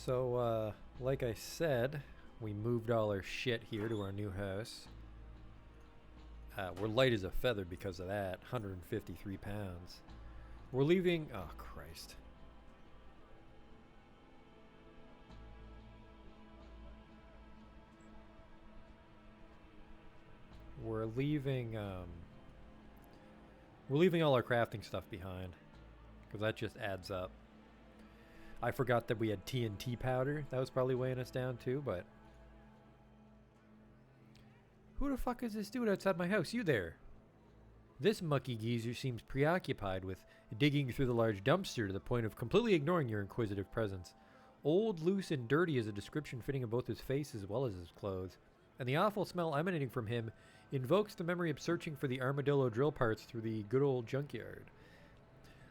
So, like I said, we moved all our shit here to our new house. We're light as a feather because of that. 153 pounds. We're leaving. Oh, Christ. We're leaving. We're leaving all our crafting stuff behind because that just adds up. I forgot that we had TNT powder. That was probably weighing us down too, but. Who the fuck is this dude outside my house? You there? This mucky geezer seems preoccupied with digging through the large dumpster to the point of completely ignoring your inquisitive presence. Old, loose, and dirty is a description fitting of both his face as well as his clothes, and the awful smell emanating from him invokes the memory of searching for the armadillo drill parts through the good old junkyard.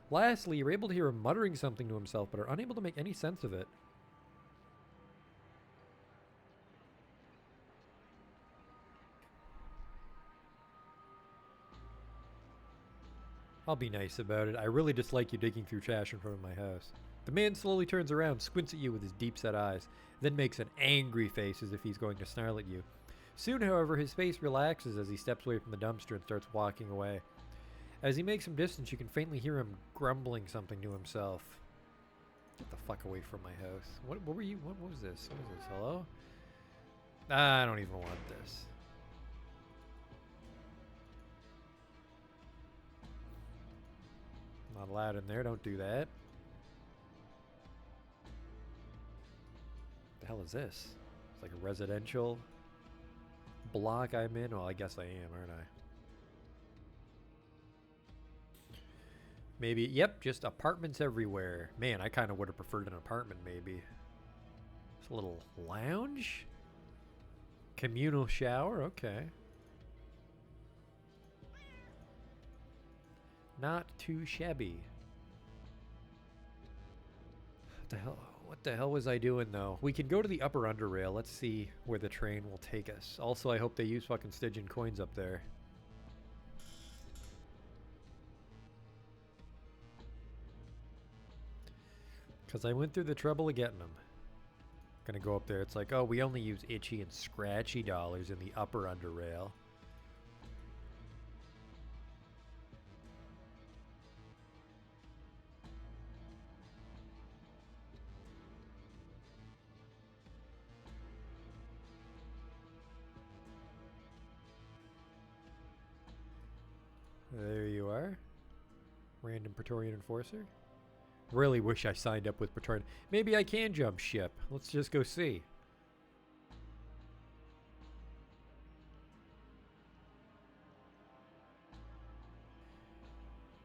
Lastly, you're able to hear him muttering something to himself, but are unable to make any sense of it. I'll be nice about it. I really dislike you digging through trash in front of my house. The man slowly turns around, squints at you with his deep-set eyes, then makes an angry face as if he's going to snarl at you. Soon, however, his face relaxes as he steps away from the dumpster and starts walking away. As he makes some distance, you can faintly hear him grumbling something to himself. Get the fuck away from my house. What were you? What was this? What was this? Hello? I don't even want this. Not allowed in there. Don't do that. The hell is this? It's like a residential block I'm in. Well, I guess I am, aren't I? Maybe. Yep, just apartments everywhere. Man, I kind of would have preferred an apartment, maybe. It's a little lounge? Communal shower? Okay. Not too shabby. What the hell was I doing, though? We can go to the upper Underrail. Let's see where the train will take us. Also, I hope they use fucking Stygian coins up there. Because I went through the trouble of getting them. Gonna go up there. It's like, oh, we only use itchy and scratchy dollars in the upper Underrail. There you are. Random Praetorian Enforcer. Really wish I signed up with Praetorian. Maybe I can jump ship. Let's just go see.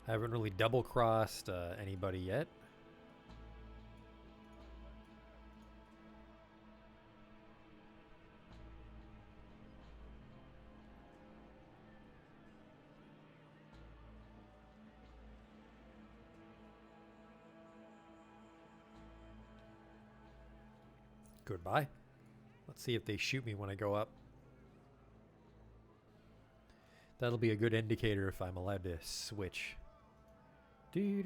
I haven't really double-crossed anybody yet. Goodbye. Let's see if they shoot me when I go up. That'll be a good indicator if I'm allowed to switch. You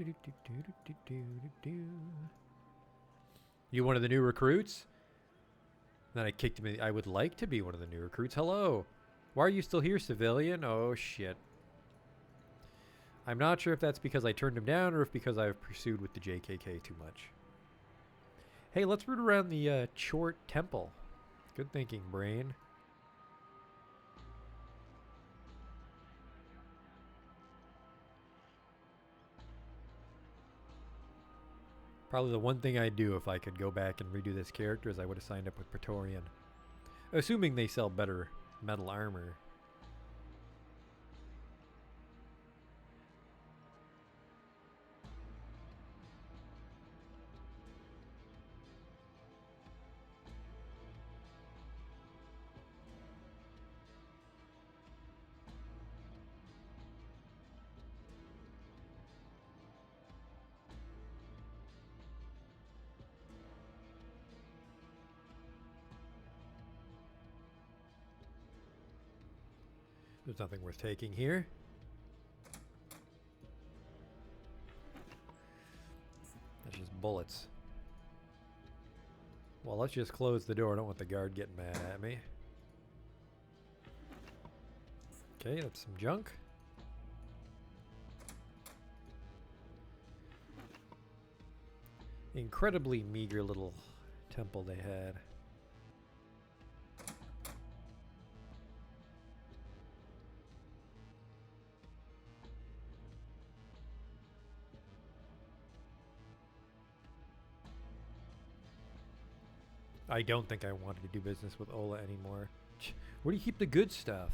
one of the new recruits? Then I kicked him. I would like to be one of the new recruits. Hello. Why are you still here, civilian? Oh, shit. I'm not sure if that's because I turned him down or if because I've pursued with the JKK too much. Hey, let's root around the Chort Temple. Good thinking, brain. Probably the one thing I'd do if I could go back and redo this character is I would have signed up with Praetorian. Assuming they sell better metal armor. There's nothing worth taking here. That's just bullets. Well, let's just close the door. I don't want the guard getting mad at me. Okay, that's some junk. Incredibly meager little temple they had. I don't think I wanted to do business with Ola anymore. Where do you keep the good stuff?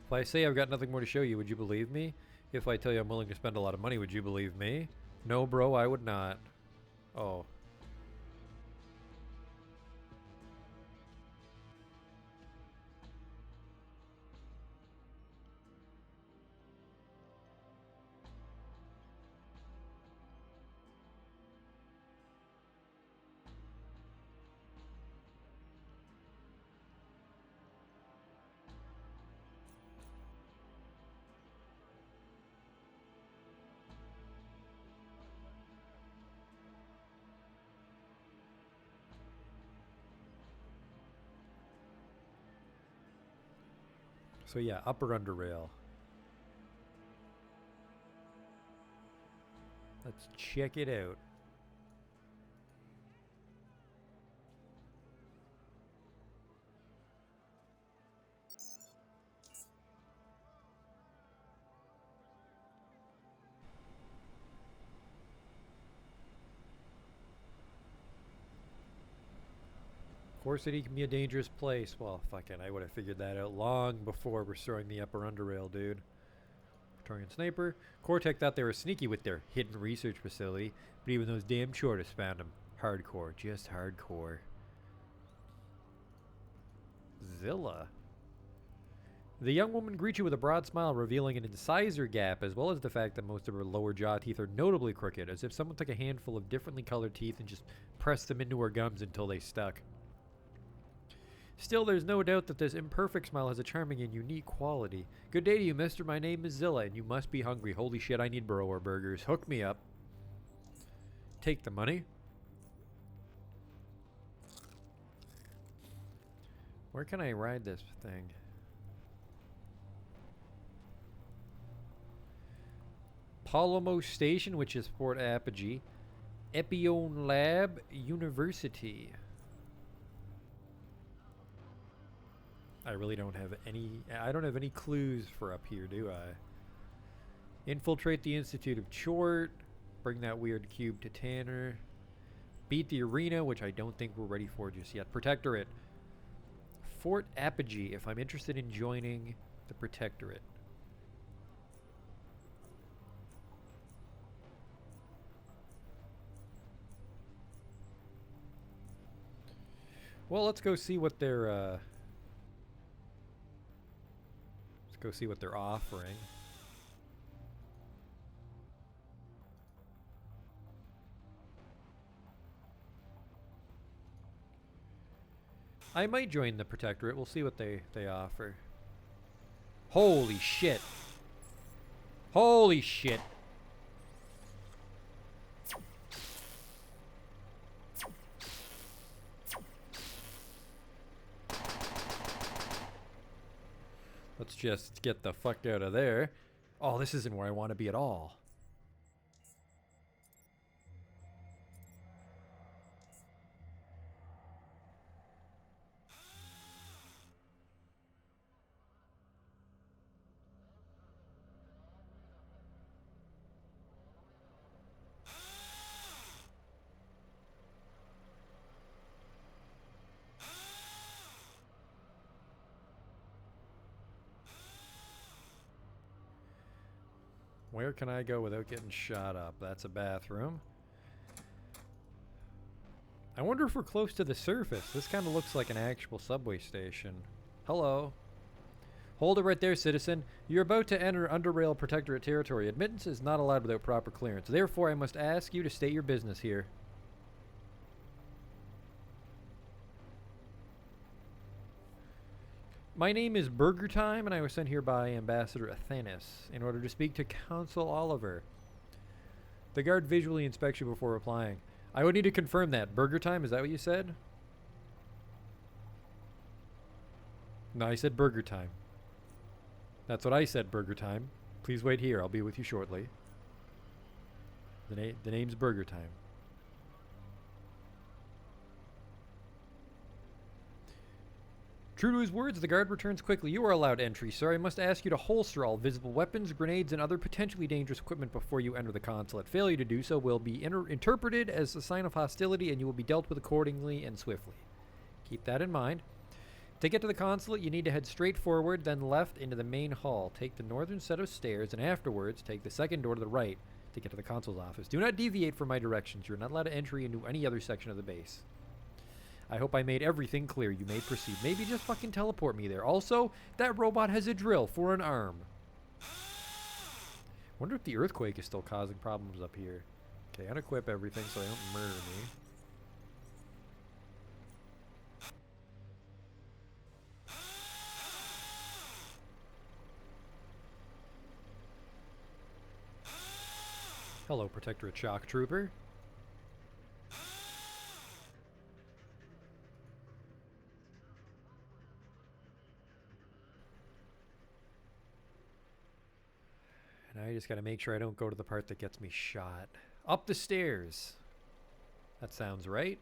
If I say I've got nothing more to show you, would you believe me? If I tell you I'm willing to spend a lot of money, would you believe me? No, bro, I would not. Oh. So yeah, upper Underrail. Let's check it out. Core City can be a dangerous place. Well, fucking, I would have figured that out long before restoring the upper Underrail, dude. Praetorian Sniper. Cortec thought they were sneaky with their hidden research facility, but even those damn shortists found them. Hardcore, just hardcore. Zilla. The young woman greets you with a broad smile, revealing an incisor gap, as well as the fact that most of her lower jaw teeth are notably crooked, as if someone took a handful of differently colored teeth and just pressed them into her gums until they stuck. Still, there's no doubt that this imperfect smile has a charming and unique quality. Good day to you, mister. My name is Zilla, and you must be hungry. Holy shit, I need burrower burgers. Hook me up. Take the money. Where can I ride this thing? Palomo Station, which is Fort Apogee. Epione Lab University. I really don't have any clues for up here, do I? Infiltrate the Institute of Chort. Bring that weird cube to Tanner. Beat the arena, which I don't think we're ready for just yet. Protectorate. Fort Apogee, if I'm interested in joining the Protectorate. Well, let's go see what they're offering. I might join the Protectorate. We'll see what they offer. Holy shit. Holy shit. Let's just get the fuck out of there. Oh, this isn't where I want to be at all. Where can I go without getting shot up? That's a bathroom. I wonder if we're close to the surface. This kind of looks like an actual subway station. Hello. Hold it right there, citizen. You're about to enter Underrail Protectorate territory. Admittance is not allowed without proper clearance. Therefore, I must ask you to state your business here. My name is Burger Time, and I was sent here by Ambassador Athanas in order to speak to Consul Oliver. The guard visually inspects you before replying. I would need to confirm that. Burger time, is that what you said? No, I said burger time. That's what I said, burger time. Please wait here. I'll be with you shortly. The name's Burger Time. True to his words, the guard returns quickly. You are allowed entry, sir. I must ask you to holster all visible weapons, grenades, and other potentially dangerous equipment before you enter the consulate. Failure to do so will be interpreted as a sign of hostility, and you will be dealt with accordingly and swiftly. Keep that in mind. To get to the consulate, you need to head straight forward, then left into the main hall. Take the northern set of stairs, and afterwards, take the second door to the right to get to the consul's office. Do not deviate from my directions. You're not allowed to entry into any other section of the base. I hope I made everything clear. You may proceed. Maybe just fucking teleport me there. Also, that robot has a drill for an arm. Wonder if the earthquake is still causing problems up here. Okay, unequip everything so they don't murder me. Hello, Protectorate Shock Trooper. And I just gotta make sure I don't go to the part that gets me shot. Up the stairs. That sounds right.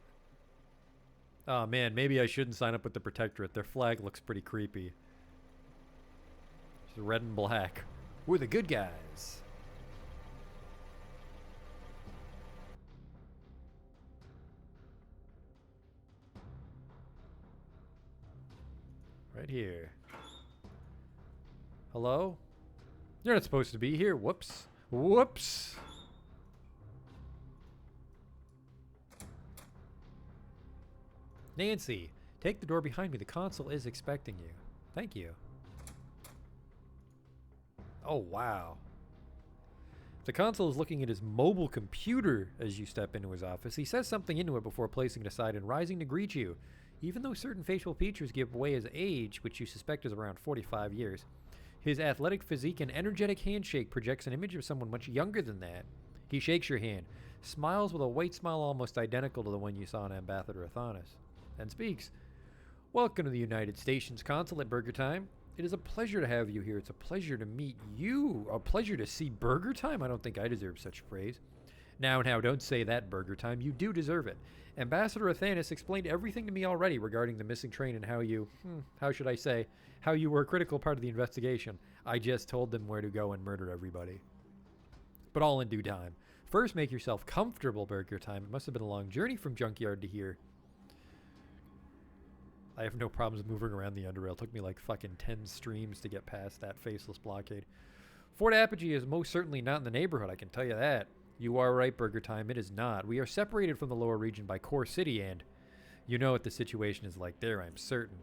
Oh man, maybe I shouldn't sign up with the Protectorate. Their flag looks pretty creepy. It's red and black. We're the good guys. Right here. Hello? You're not supposed to be here. Whoops. Whoops. Nancy, take the door behind me. The consul is expecting you. Thank you. Oh, wow. The consul is looking at his mobile computer as you step into his office. He says something into it before placing it aside and rising to greet you. Even though certain facial features give away his age, which you suspect is around 45 years, his athletic physique and energetic handshake projects an image of someone much younger than that. He shakes your hand, smiles with a white smile almost identical to the one you saw in Ambassador Athanas, and speaks. Welcome to the United Stations Consulate, Burger Time. It is a pleasure to have you here. It's a pleasure to meet you. A pleasure to see Burger Time? I don't think I deserve such praise. Now, don't say that, Burger Time. You do deserve it. Ambassador Athanas explained everything to me already regarding the missing train and how you, how should I say, how you were a critical part of the investigation. I just told them where to go and murder everybody. But all in due time. First, make yourself comfortable, Burger Time. It must have been a long journey from Junkyard to here. I have no problems moving around the Underrail. It took me like fucking 10 streams to get past that faceless blockade. Fort Apogee is most certainly not in the neighborhood, I can tell you that. You are right, Burger Time. It is not. We are separated from the lower region by Core City, and you know what the situation is like there, I'm certain.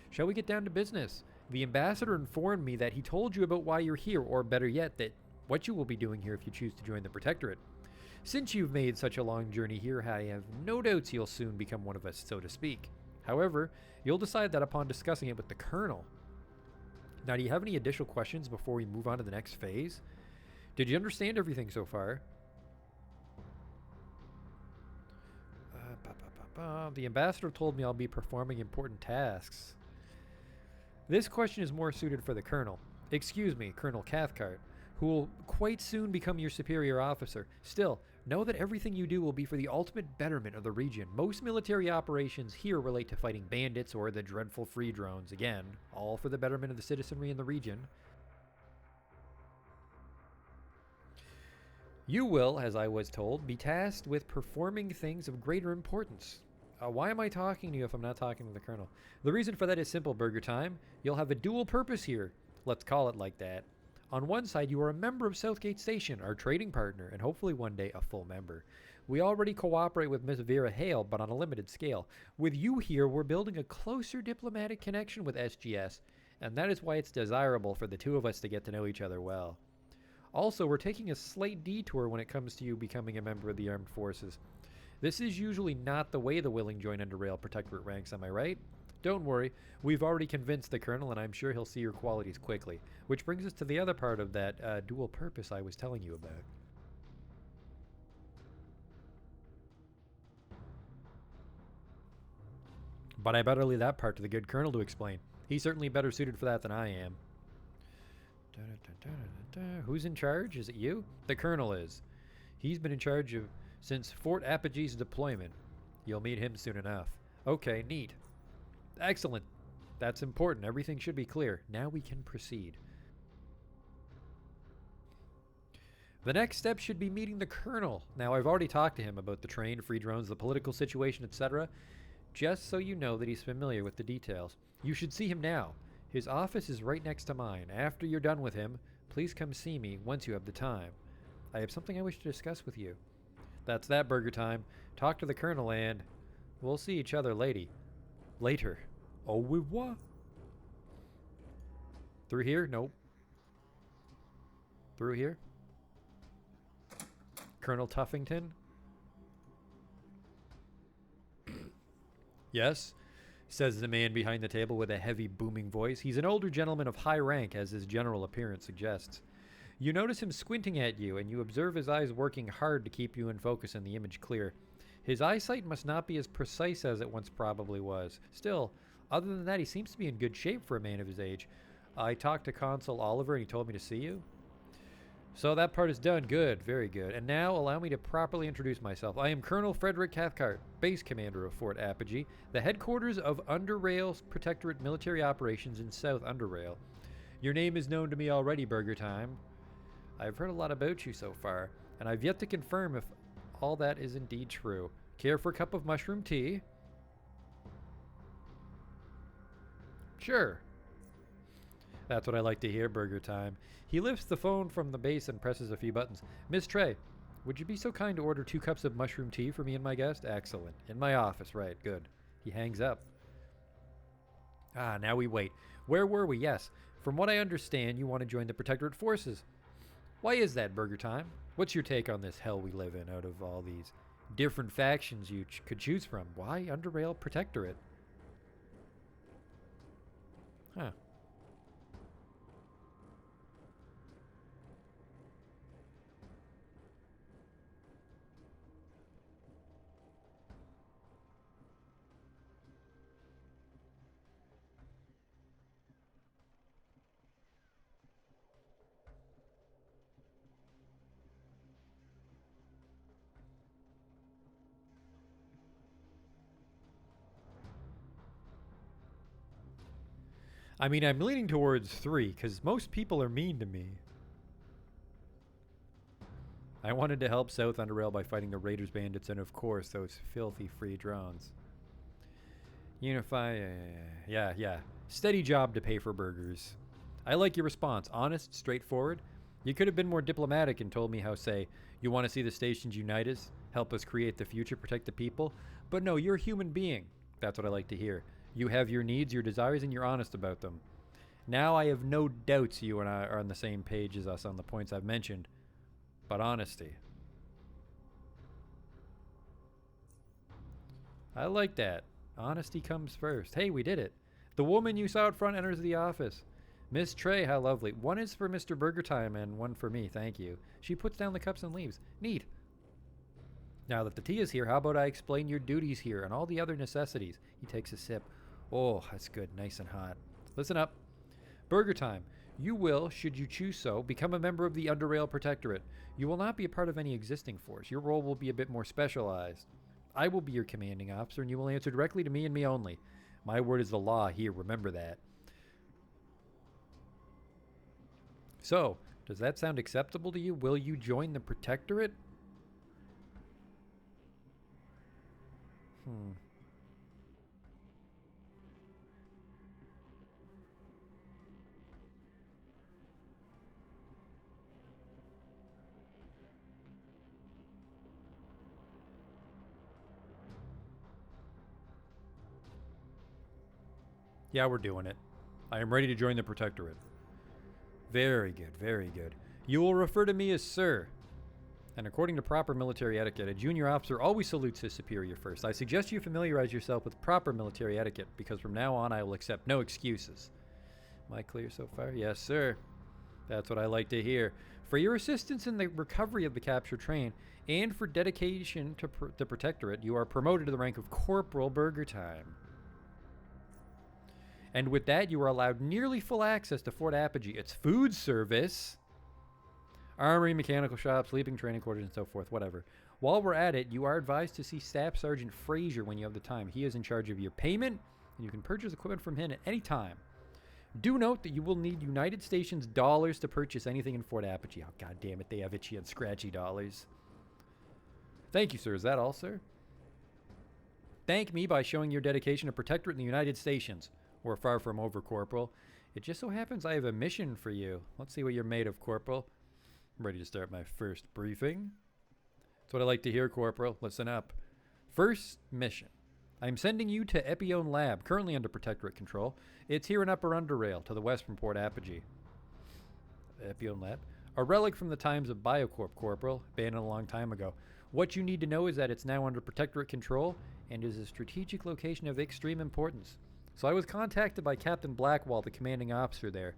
Shall we get down to business? The ambassador informed me that he told you about why you're here, or better yet, that what you will be doing here if you choose to join the Protectorate. Since you've made such a long journey here, I have no doubts you'll soon become one of us, so to speak. However, you'll decide that upon discussing it with the Colonel. Now, do you have any additional questions before we move on to the next phase? Did you understand everything so far? The ambassador told me I'll be performing important tasks. This question is more suited for the Colonel. Excuse me, Colonel Cathcart, who will quite soon become your superior officer. Still, know that everything you do will be for the ultimate betterment of the region. Most military operations here relate to fighting bandits or the dreadful free drones. Again, all for the betterment of the citizenry in the region. You will, as I was told, be tasked with performing things of greater importance. Why am I talking to you if I'm not talking to the Colonel? The reason for that is simple, Burger Time. You'll have a dual purpose here. Let's call it like that. On one side, you are a member of Southgate Station, our trading partner, and hopefully one day a full member. We already cooperate with Miss Vera Hale, but on a limited scale. With you here, we're building a closer diplomatic connection with SGS, and that is why it's desirable for the two of us to get to know each other well. Also, we're taking a slight detour when it comes to you becoming a member of the armed forces. This is usually not the way the willing join Underrail Protectorate ranks, am I right? Don't worry, we've already convinced the Colonel, and I'm sure he'll see your qualities quickly. Which brings us to the other part of that dual purpose I was telling you about. But I better leave that part to the good colonel to explain. He's certainly better suited for that than I am. Who's in charge? Is it you? The colonel is. He's been in charge of since Fort Apogee's deployment. You'll meet him soon enough. Okay, neat. Excellent. That's important. Everything should be clear. Now we can proceed. The next step should be meeting the colonel. Now, I've already talked to him about the train, free drones, the political situation, etc. Just so you know that he's familiar with the details. You should see him now. His office is right next to mine. After you're done with him, please come see me once you have the time. I have something I wish to discuss with you. That's that, Burger Time. Talk to the colonel and we'll see each other later. Au revoir. Through here? Nope. Through here? Colonel Tuffington? Yes, says the man behind the table with a heavy, booming voice. He's an older gentleman of high rank, as his general appearance suggests. You notice him squinting at you, and you observe his eyes working hard to keep you in focus and the image clear. His eyesight must not be as precise as it once probably was. Still, other than that, he seems to be in good shape for a man of his age. I talked to Consul Oliver, and he told me to see you. So that part is done. Good, very good. And now allow me to properly introduce myself. I am Colonel Frederick Cathcart, base commander of Fort Apogee, the headquarters of Underrail's Protectorate military operations in South Underrail. Your name is known to me already, Burger Time. I've heard a lot about you so far, and I've yet to confirm if all that is indeed true. Care for a cup of mushroom tea? Sure. That's what I like to hear, Burger Time. He lifts the phone from the base and presses a few buttons. Miss Trey, would you be so kind to order 2 cups of mushroom tea for me and my guest? Excellent. In my office, right, good. He hangs up. Now we wait. Where were we? Yes. From what I understand, you want to join the Protectorate forces. Why is that, Burger Time? What's your take on this hell we live in out of all these different factions you could choose from? Why Underrail Protectorate? Huh. I mean, I'm leaning towards 3, because most people are mean to me. I wanted to help South Underrail by fighting the Raiders, Bandits, and of course, those filthy free drones. Unify, yeah. Steady job to pay for burgers. I like your response. Honest, straightforward. You could have been more diplomatic and told me how, say, you want to see the stations unite us, help us create the future, protect the people. But no, you're a human being. That's what I like to hear. You have your needs, your desires, and you're honest about them. Now I have no doubts you and I are on the same page as us on the points I've mentioned. But honesty. I like that. Honesty comes first. Hey, we did it. The woman you saw out front enters the office. Miss Trey, how lovely. One is for Mr. Burger Time and one for me, thank you. She puts down the cups and leaves. Neat. Now that the tea is here, how about I explain your duties here and all the other necessities? He takes a sip. Oh, that's good. Nice and hot. Listen up. Burger Time. You will, should you choose so, become a member of the Underrail Protectorate. You will not be a part of any existing force. Your role will be a bit more specialized. I will be your commanding officer, and you will answer directly to me and me only. My word is the law here. Remember that. So, does that sound acceptable to you? Will you join the Protectorate? Yeah, we're doing it. I am ready to join the Protectorate. Very good, very good. You will refer to me as Sir. And according to proper military etiquette, a junior officer always salutes his superior first. I suggest you familiarize yourself with proper military etiquette, because from now on I will accept no excuses. Am I clear so far? Yes, sir. That's what I like to hear. For your assistance in the recovery of the captured train, and for dedication to the Protectorate, you are promoted to the rank of Corporal Burger Time. And with that, you are allowed nearly full access to Fort Apogee, its food service, armory, mechanical shop, sleeping, training quarters, and so forth, whatever. While we're at it, you are advised to see Staff Sergeant Frazier when you have the time. He is in charge of your payment, and you can purchase equipment from him at any time. Do note that you will need United Stations dollars to purchase anything in Fort Apogee. Oh, god damn it, they have itchy and scratchy dollars. Thank you, sir. Is that all, sir? Thank me by showing your dedication to Protectorate in the United Stations. We're far from over, Corporal. It just so happens I have a mission for you. Let's see what you're made of, Corporal. I'm ready to start my first briefing. That's what I like to hear, Corporal. Listen up. First mission. I'm sending you to Epione Lab, currently under Protectorate control. It's here in Upper Underrail, to the west from Port Apogee. Epione Lab? A relic from the times of Biocorp, Corporal, abandoned a long time ago. What you need to know is that it's now under Protectorate control and is a strategic location of extreme importance. So I was contacted by Captain Blackwall, the commanding officer there,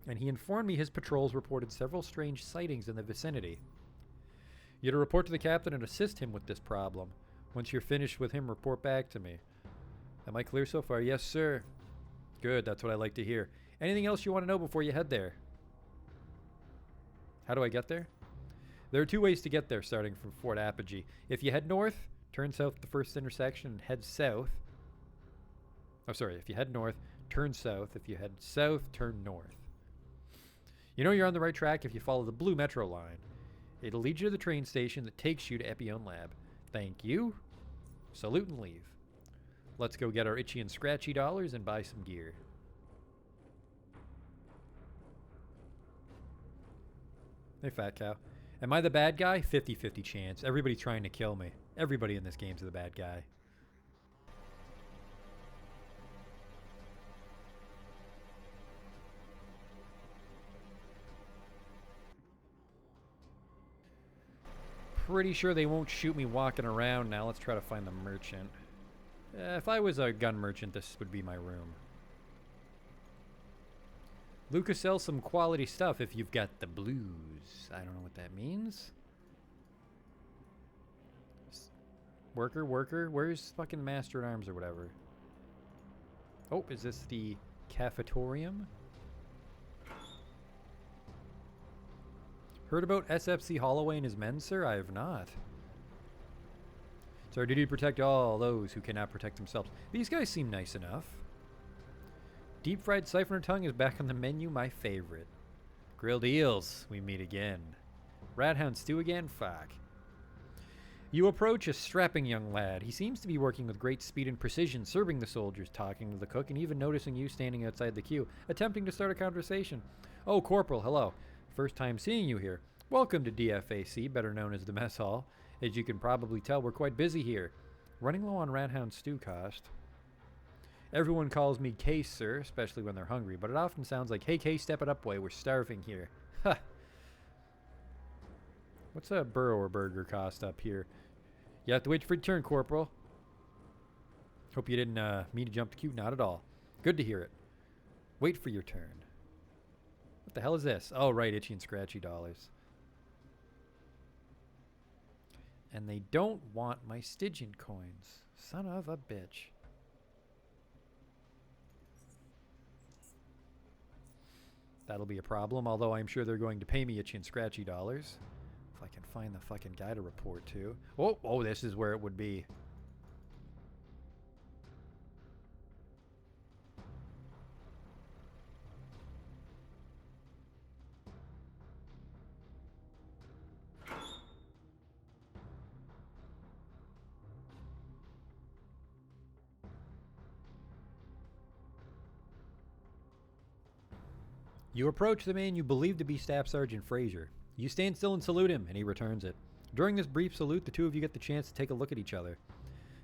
and he informed me his patrols reported several strange sightings in the vicinity. You're to report to the captain and assist him with this problem. Once you're finished with him, report back to me. Am I clear so far? Yes, sir. Good, that's what I like to hear. Anything else you want to know before you head there? How do I get there? There are two ways to get there, starting from Fort Apogee. If you head north, turn south at the first intersection and head south. Oh, sorry. If you head north, turn south. If you head south, turn north. You know you're on the right track if you follow the blue metro line. It'll lead you to the train station that takes you to Epione Lab. Thank you. Salute and leave. Let's go get our itchy and scratchy dollars and buy some gear. Hey, fat cow. Am I the bad guy? 50-50 chance. Everybody's trying to kill me. Everybody in this game's the bad guy. Pretty sure they won't shoot me walking around now. Let's try to find the merchant. If I was a gun merchant, this would be my room. Lucas sells some quality stuff if you've got the blues. I don't know what that means. Worker. Where's fucking Master at Arms or whatever? Oh, is this the cafetorium? Heard about SFC Holloway and his men, sir? I have not. It's our duty to protect all those who cannot protect themselves. These guys seem nice enough. Deep fried siphoner tongue is back on the menu, my favorite. Grilled eels, we meet again. Rathound stew again? Fuck. You approach a strapping young lad. He seems to be working with great speed and precision, serving the soldiers, talking to the cook, and even noticing you standing outside the queue, attempting to start a conversation. Oh, Corporal, hello. First time seeing you here. Welcome to DFAC, better known as the mess hall. As you can probably tell, we're quite busy here. Running low on Rathound stew cost. Everyone calls me Case, sir, especially when they're hungry, but it often sounds like, hey, Case, step it up, boy, we're starving here. Ha! What's a burrower burger cost up here? You have to wait for your turn, Corporal. Hope you didn't mean to jump the queue. Not at all. Good to hear it. Wait for your turn. What the hell is this? Oh, right, itchy and scratchy dollars. And they don't want my Stygian coins. Son of a bitch. That'll be a problem, although I'm sure they're going to pay me itchy and scratchy dollars. If I can find the fucking guy to report to. Oh, this is where it would be. You approach the man you believe to be Staff Sergeant Frazier. You stand still and salute him, and he returns it. During this brief salute, the two of you get the chance to take a look at each other.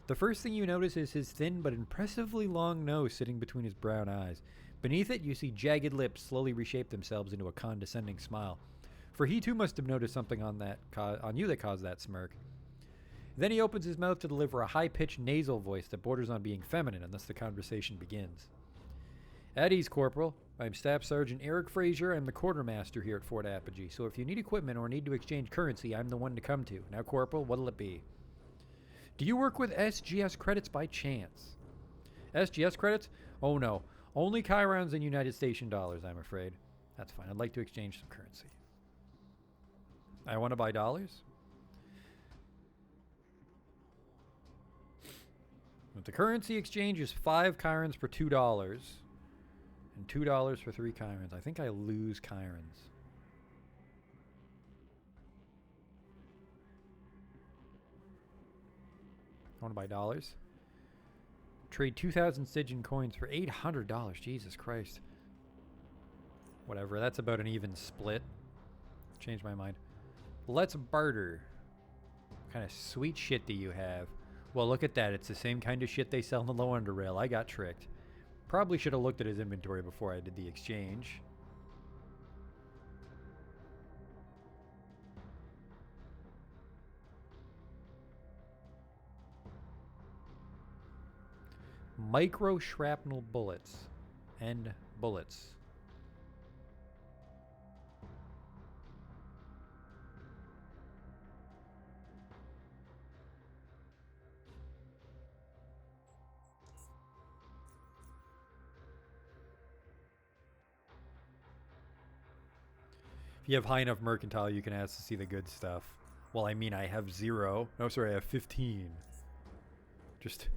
The first thing you notice is his thin but impressively long nose sitting between his brown eyes. Beneath it, you see jagged lips slowly reshape themselves into a condescending smile. For he too must have noticed something on you that caused that smirk. Then he opens his mouth to deliver a high-pitched nasal voice that borders on being feminine, and thus the conversation begins. At ease, Corporal. I'm Staff Sergeant Eric Frazier. I'm the quartermaster here at Fort Apogee, so if you need equipment or need to exchange currency, I'm the one to come to. Now, Corporal, what'll it be? Do you work with SGS credits by chance? SGS credits? Oh no. Only chirons and United Station dollars, I'm afraid. That's fine. I'd like to exchange some currency. I want to buy dollars. But the currency exchange is 5 chirons for $2. And $2 for 3 chirons. I think I lose chirons. I want to buy dollars. Trade 2,000 Stygian coins for $800. Jesus Christ. Whatever, that's about an even split. Changed my mind. Let's barter. What kind of sweet shit do you have? Well, look at that. It's the same kind of shit they sell in the low Underrail. I got tricked. Probably should have looked at his inventory before I did the exchange. Micro shrapnel bullets. And bullets. If you have high enough mercantile, you can ask to see the good stuff. Well, I mean, I have 0. No, sorry, I have 15. Just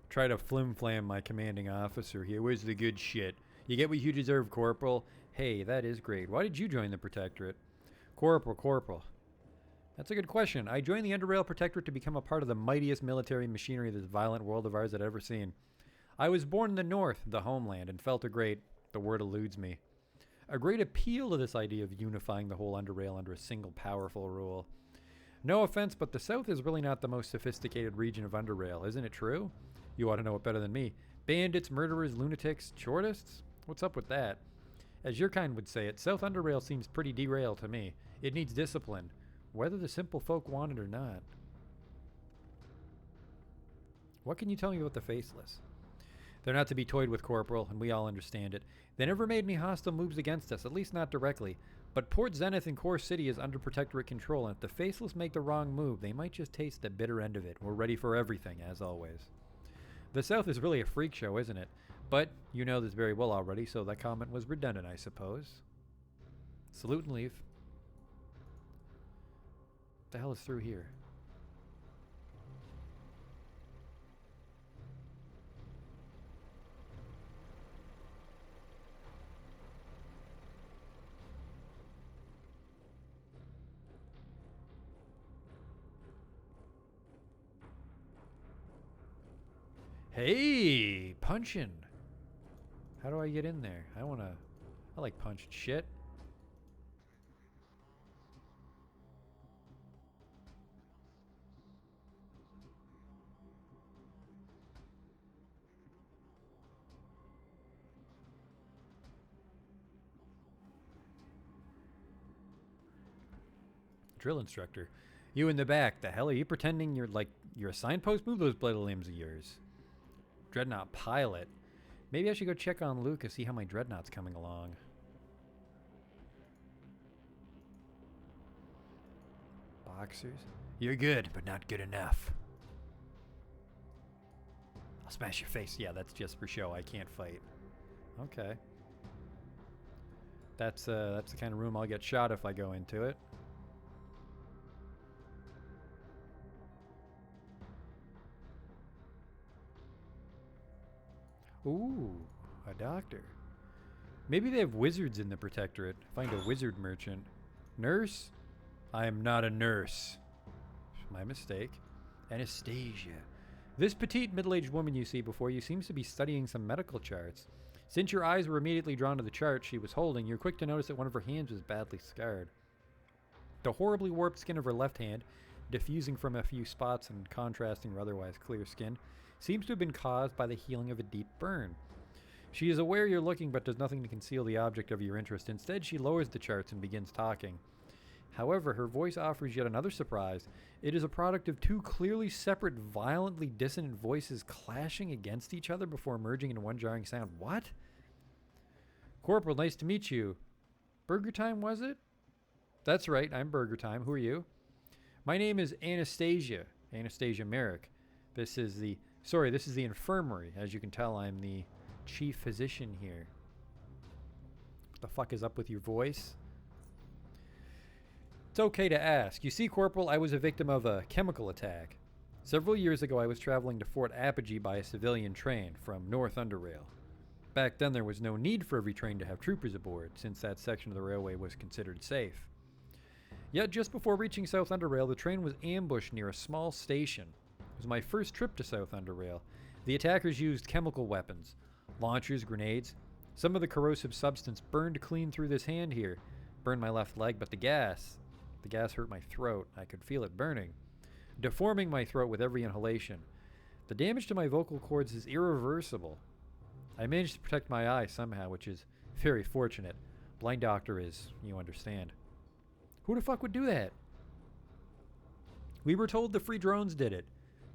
try to flim-flam my commanding officer here. Where's the good shit? You get what you deserve, Corporal. Hey, that is great. Why did you join the Protectorate? Corporal. That's a good question. I joined the Underrail Protectorate to become a part of the mightiest military machinery this violent world of ours had ever seen. I was born in the North, the homeland, and felt the word eludes me, a great appeal to this idea of unifying the whole Underrail under a single powerful rule. No offense, but the South is really not the most sophisticated region of Underrail, isn't it true? You ought to know it better than me. Bandits, murderers, lunatics, shortists? What's up with that? As your kind would say it, South Underrail seems pretty derailed to me. It needs discipline, whether the simple folk want it or not. What can you tell me about the Faceless? They're not to be toyed with, Corporal, and we all understand it. They never made any hostile moves against us, at least not directly. But Port Zenith and Core City is under Protectorate control, and if the Faceless make the wrong move, they might just taste the bitter end of it. We're ready for everything, as always. The South is really a freak show, isn't it? But you know this very well already, so that comment was redundant, I suppose. Salute and leave. What the hell is through here? Hey, punchin'. How do I get in there? I like punching shit. Drill instructor. You in the back. The hell are you pretending you're a signpost? Move those bloody limbs of yours. Dreadnought pilot. Maybe I should go check on Luke and see how my dreadnought's coming along. Boxers. You're good, but not good enough. I'll smash your face. Yeah, that's just for show. I can't fight. Okay. That's the kind of room I'll get shot if I go into it. Ooh, a doctor. Maybe they have wizards in the Protectorate. Find a wizard merchant. Nurse? I am not a nurse. My mistake. Anastasia. This petite middle-aged woman you see before you seems to be studying some medical charts. Since your eyes were immediately drawn to the chart she was holding, you're quick to notice that one of her hands was badly scarred. The horribly warped skin of her left hand, diffusing from a few spots and contrasting her otherwise clear skin, seems to have been caused by the healing of a deep burn. She is aware you're looking but does nothing to conceal the object of your interest. Instead, she lowers the charts and begins talking. However, her voice offers yet another surprise. It is a product of two clearly separate, violently dissonant voices clashing against each other before merging into one jarring sound. What? Corporal, nice to meet you. Burger Time, was it? That's right, I'm Burger Time. Who are you? My name is Anastasia Merrick. This is the Sorry, this is the infirmary. As you can tell, I'm the chief physician here. What the fuck is up with your voice? It's okay to ask. You see, Corporal, I was a victim of a chemical attack. Several years ago, I was traveling to Fort Apogee by a civilian train from North Underrail. Back then, there was no need for every train to have troopers aboard, since that section of the railway was considered safe. Yet, just before reaching South Underrail, the train was ambushed near a small station. It was my first trip to South Underrail. The attackers used chemical weapons, launchers, grenades. Some of the corrosive substance burned clean through this hand here. Burned my left leg, but the gas hurt my throat. I could feel it burning, deforming my throat with every inhalation. The damage to my vocal cords is irreversible. I managed to protect my eye somehow, which is very fortunate. Blind doctor is, you understand. Who the fuck would do that? We were told the free drones did it.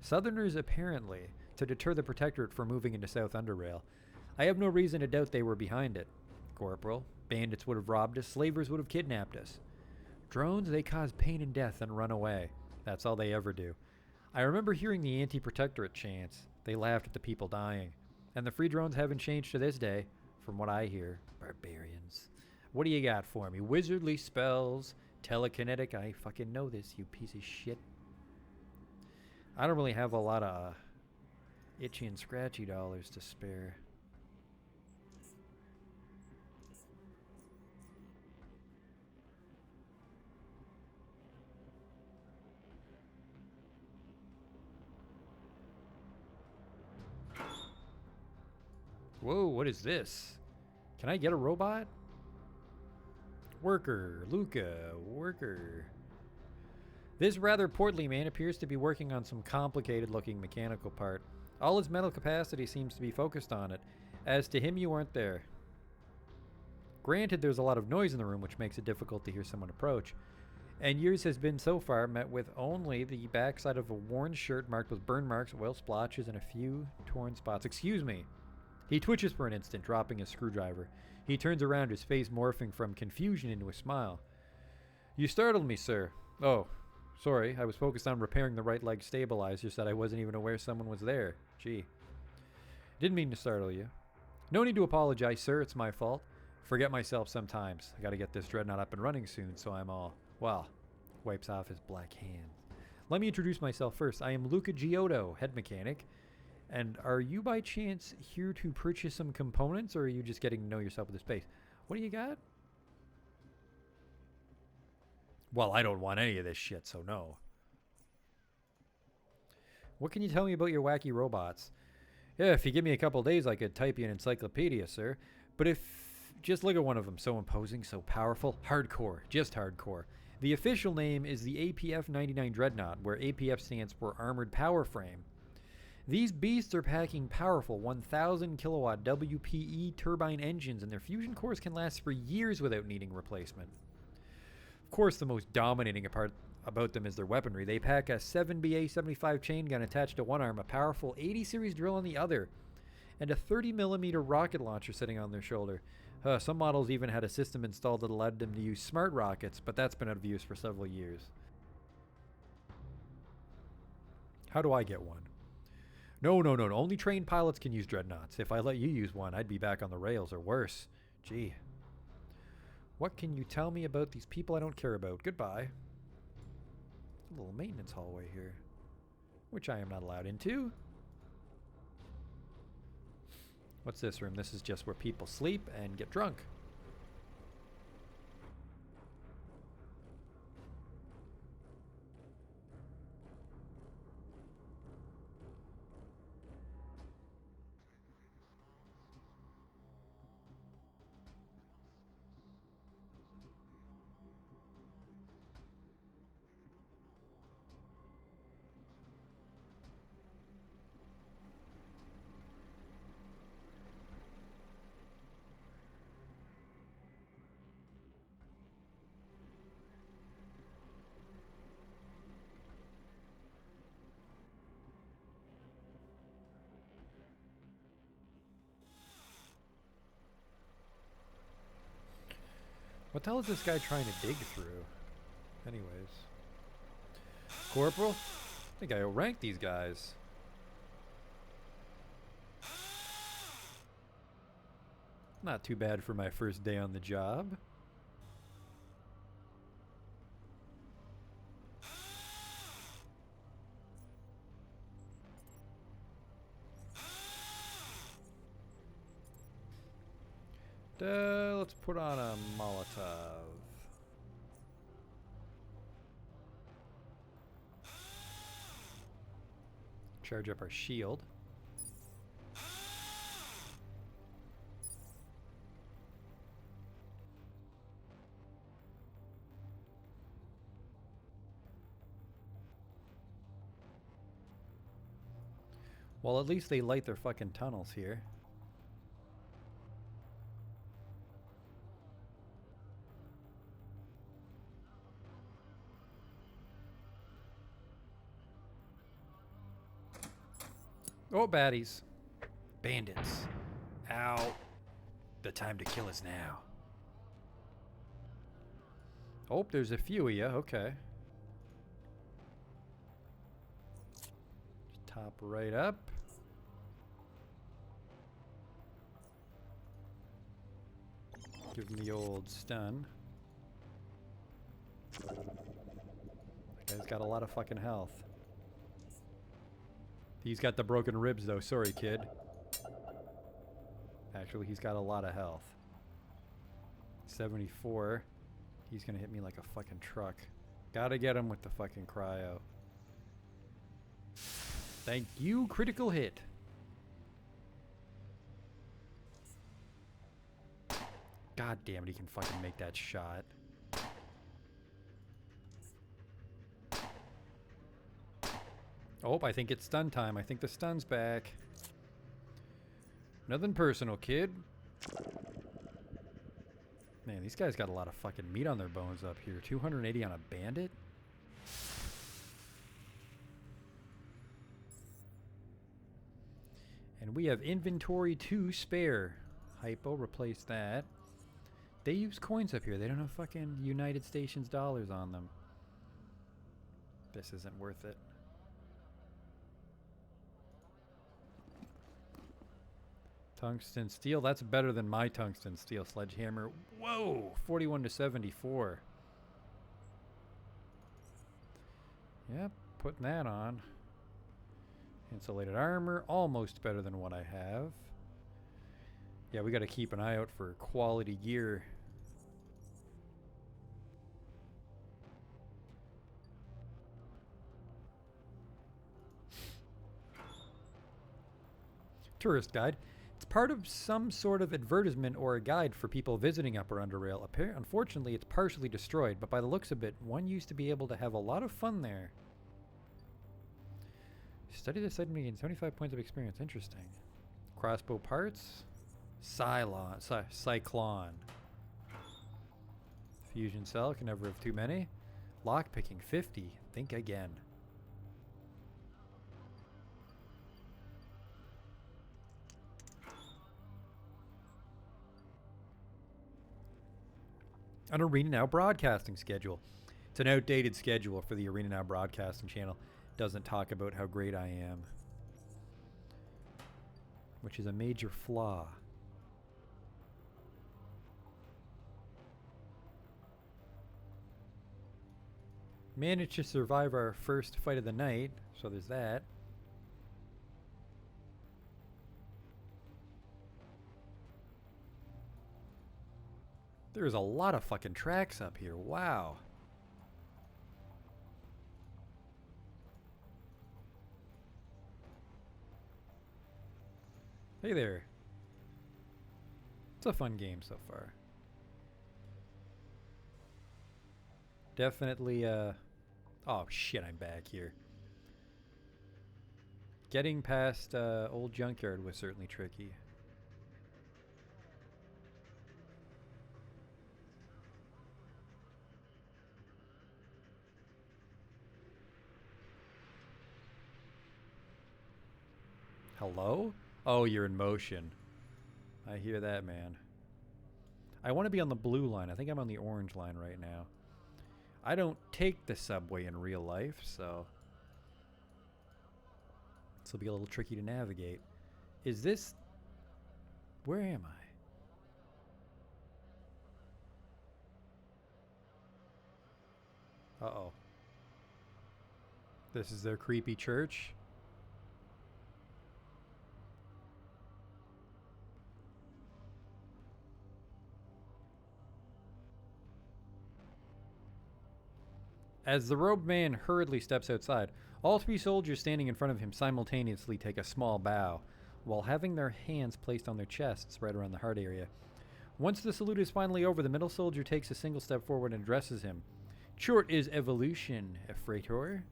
Southerners, apparently, to deter the Protectorate from moving into South Underrail. I have no reason to doubt they were behind it. Corporal, bandits would have robbed us, slavers would have kidnapped us. Drones, they cause pain and death and run away. That's all they ever do. I remember hearing the anti-Protectorate chants. They laughed at the people dying. And the free drones haven't changed to this day, from what I hear. Barbarians. What do you got for me? Wizardly spells, telekinetic. I fucking know this, you piece of shit. I don't really have a lot of itchy and scratchy dollars to spare. Whoa, what is this? Can I get a robot? Worker, Luca, worker. This rather portly man appears to be working on some complicated looking mechanical part. All his mental capacity seems to be focused on it. As to him, you weren't there. Granted, there's a lot of noise in the room, which makes it difficult to hear someone approach. And yours has been so far met with only the backside of a worn shirt marked with burn marks, oil splotches, and a few torn spots. Excuse me. He twitches for an instant, dropping his screwdriver. He turns around, his face morphing from confusion into a smile. You startled me, sir. Oh, sorry. I was focused on repairing the right leg stabilizer, so that I wasn't even aware someone was there. Gee. Didn't mean to startle you. No need to apologize, sir. It's my fault. Forget myself sometimes. I gotta get this dreadnought up and running soon, so I'm all... Well, wipes off his black hands. Let me introduce myself first. I am Luca Giotto, head mechanic. And are you by chance here to purchase some components, or are you just getting to know yourself with the space? What do you got? Well, I don't want any of this shit, so no. What can you tell me about your wacky robots? Yeah, if you give me a couple days, I could type you an encyclopedia, sir. But if... Just look at one of them. So imposing, so powerful. Hardcore. Just hardcore. The official name is the APF-99 Dreadnought, where APF stands for Armored Power Frame. These beasts are packing powerful 1,000 kilowatt WPE turbine engines, and their fusion cores can last for years without needing replacement. Of course, the most dominating part about them is their weaponry. They pack a 7BA-75 chain gun attached to one arm, a powerful 80 series drill on the other, and a 30mm rocket launcher sitting on their shoulder. Some models even had a system installed that allowed them to use smart rockets, but that's been out of use for several years. How do I get one? No. Only trained pilots can use dreadnoughts. If I let you use one, I'd be back on the rails, or worse. Gee. What can you tell me about these people I don't care about? Goodbye. A little maintenance hallway here, which I am not allowed into. What's this room? This is just where people sleep and get drunk. What the hell is this guy trying to dig through? Anyways. Corporal? I think I outrank these guys. Not too bad for my first day on the job. Let's put on a Molotov. Charge up our shield. Well, at least they light their fucking tunnels here. Oh, baddies. Bandits. Ow. The time to kill is now. Oh, there's a few of you. Okay. Just top right up. Give him the old stun. That guy's got a lot of fucking health. He's got the broken ribs though. Sorry, kid. Actually, he's got a lot of health. 74. He's gonna hit me like a fucking truck. Gotta get him with the fucking cryo. Thank you, critical hit. God damn it, he can fucking make that shot. Oh, I think it's stun time. I think the stun's back. Nothing personal, kid. Man, these guys got a lot of fucking meat on their bones up here. 280 on a bandit? And we have inventory 2 spare. Hypo, replace that. They use coins up here. They don't have fucking United Stations dollars on them. This isn't worth it. Tungsten steel. That's better than my tungsten steel sledgehammer. Whoa! 41 to 74. Yep, putting that on. Insulated armor. Almost better than what I have. Yeah, we got to keep an eye out for quality gear. Tourist guide. It's part of some sort of advertisement or a guide for people visiting Upper Underrail. Unfortunately, it's partially destroyed, but by the looks of it, one used to be able to have a lot of fun there. Study this item to gain 75 points of experience. Interesting. Crossbow parts. Cyclone. Fusion cell. Can never have too many. Lockpicking 50. Think again. An Arena Now broadcasting schedule. It's an outdated schedule for the Arena Now broadcasting channel. Doesn't talk about how great I am, which is a major flaw. Managed to survive our first fight of the night, so there's that. There's a lot of fucking tracks up here. Wow. Hey there. It's a fun game so far. Definitely, oh shit, I'm back here. Getting past Old Junkyard was certainly tricky. Hello? Oh, you're in motion. I hear that, man. I want to be on the blue line. I think I'm on the orange line right now. I don't take the subway in real life, so this will be a little tricky to navigate. Is this... Where am I? Uh-oh. This is their creepy church. As the robed man hurriedly steps outside, all three soldiers standing in front of him simultaneously take a small bow, while having their hands placed on their chests right around the heart area. Once the salute is finally over, the middle soldier takes a single step forward and addresses him. Chort is evolution, Ephraitor.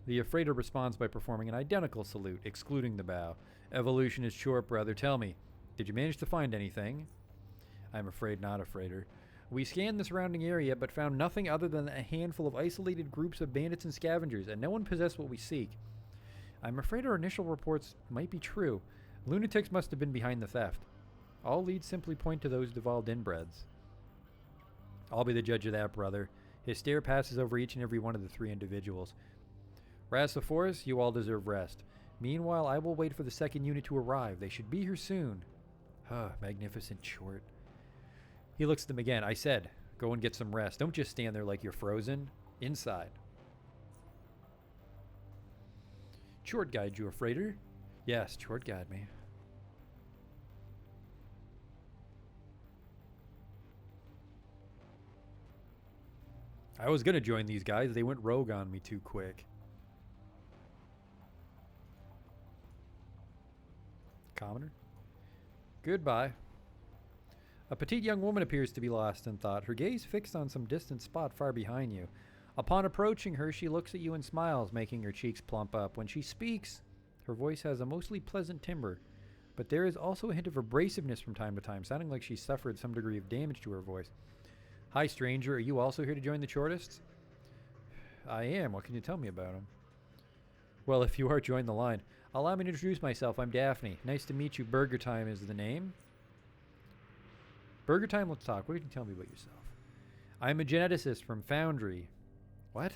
The Ephraitor responds by performing an identical salute, excluding the bow. Evolution is Chort, brother. Tell me, did you manage to find anything? I'm afraid not, Ephraitor. We scanned the surrounding area, but found nothing other than a handful of isolated groups of bandits and scavengers, and no one possessed what we seek. I'm afraid our initial reports might be true. Lunatics must have been behind the theft. All leads simply point to those devolved inbreds. I'll be the judge of that, brother. His stare passes over each and every one of the three individuals. Rastaphoris, you all deserve rest. Meanwhile, I will wait for the second unit to arrive. They should be here soon. Magnificent Chort. He looks at them again. I said, go and get some rest. Don't just stand there like you're frozen. Inside. Chort guide you, Ephraitor? Yes, Chort guide me. I was gonna join these guys. They went rogue on me too quick. Commoner? Goodbye. A petite young woman appears to be lost in thought, her gaze fixed on some distant spot far behind you. Upon approaching her, she looks at you and smiles, making her cheeks plump up. When she speaks, her voice has a mostly pleasant timbre, but there is also a hint of abrasiveness from time to time, sounding like she suffered some degree of damage to her voice. Hi, stranger. Are you also here to join the Chortists? I am. What can you tell me about them? Well, if you are, join the line. Allow me to introduce myself. I'm Daphne. Nice to meet you. Burger Time is the name. Burger Time, let's talk. What can you tell me about yourself? I'm a geneticist from Foundry. What?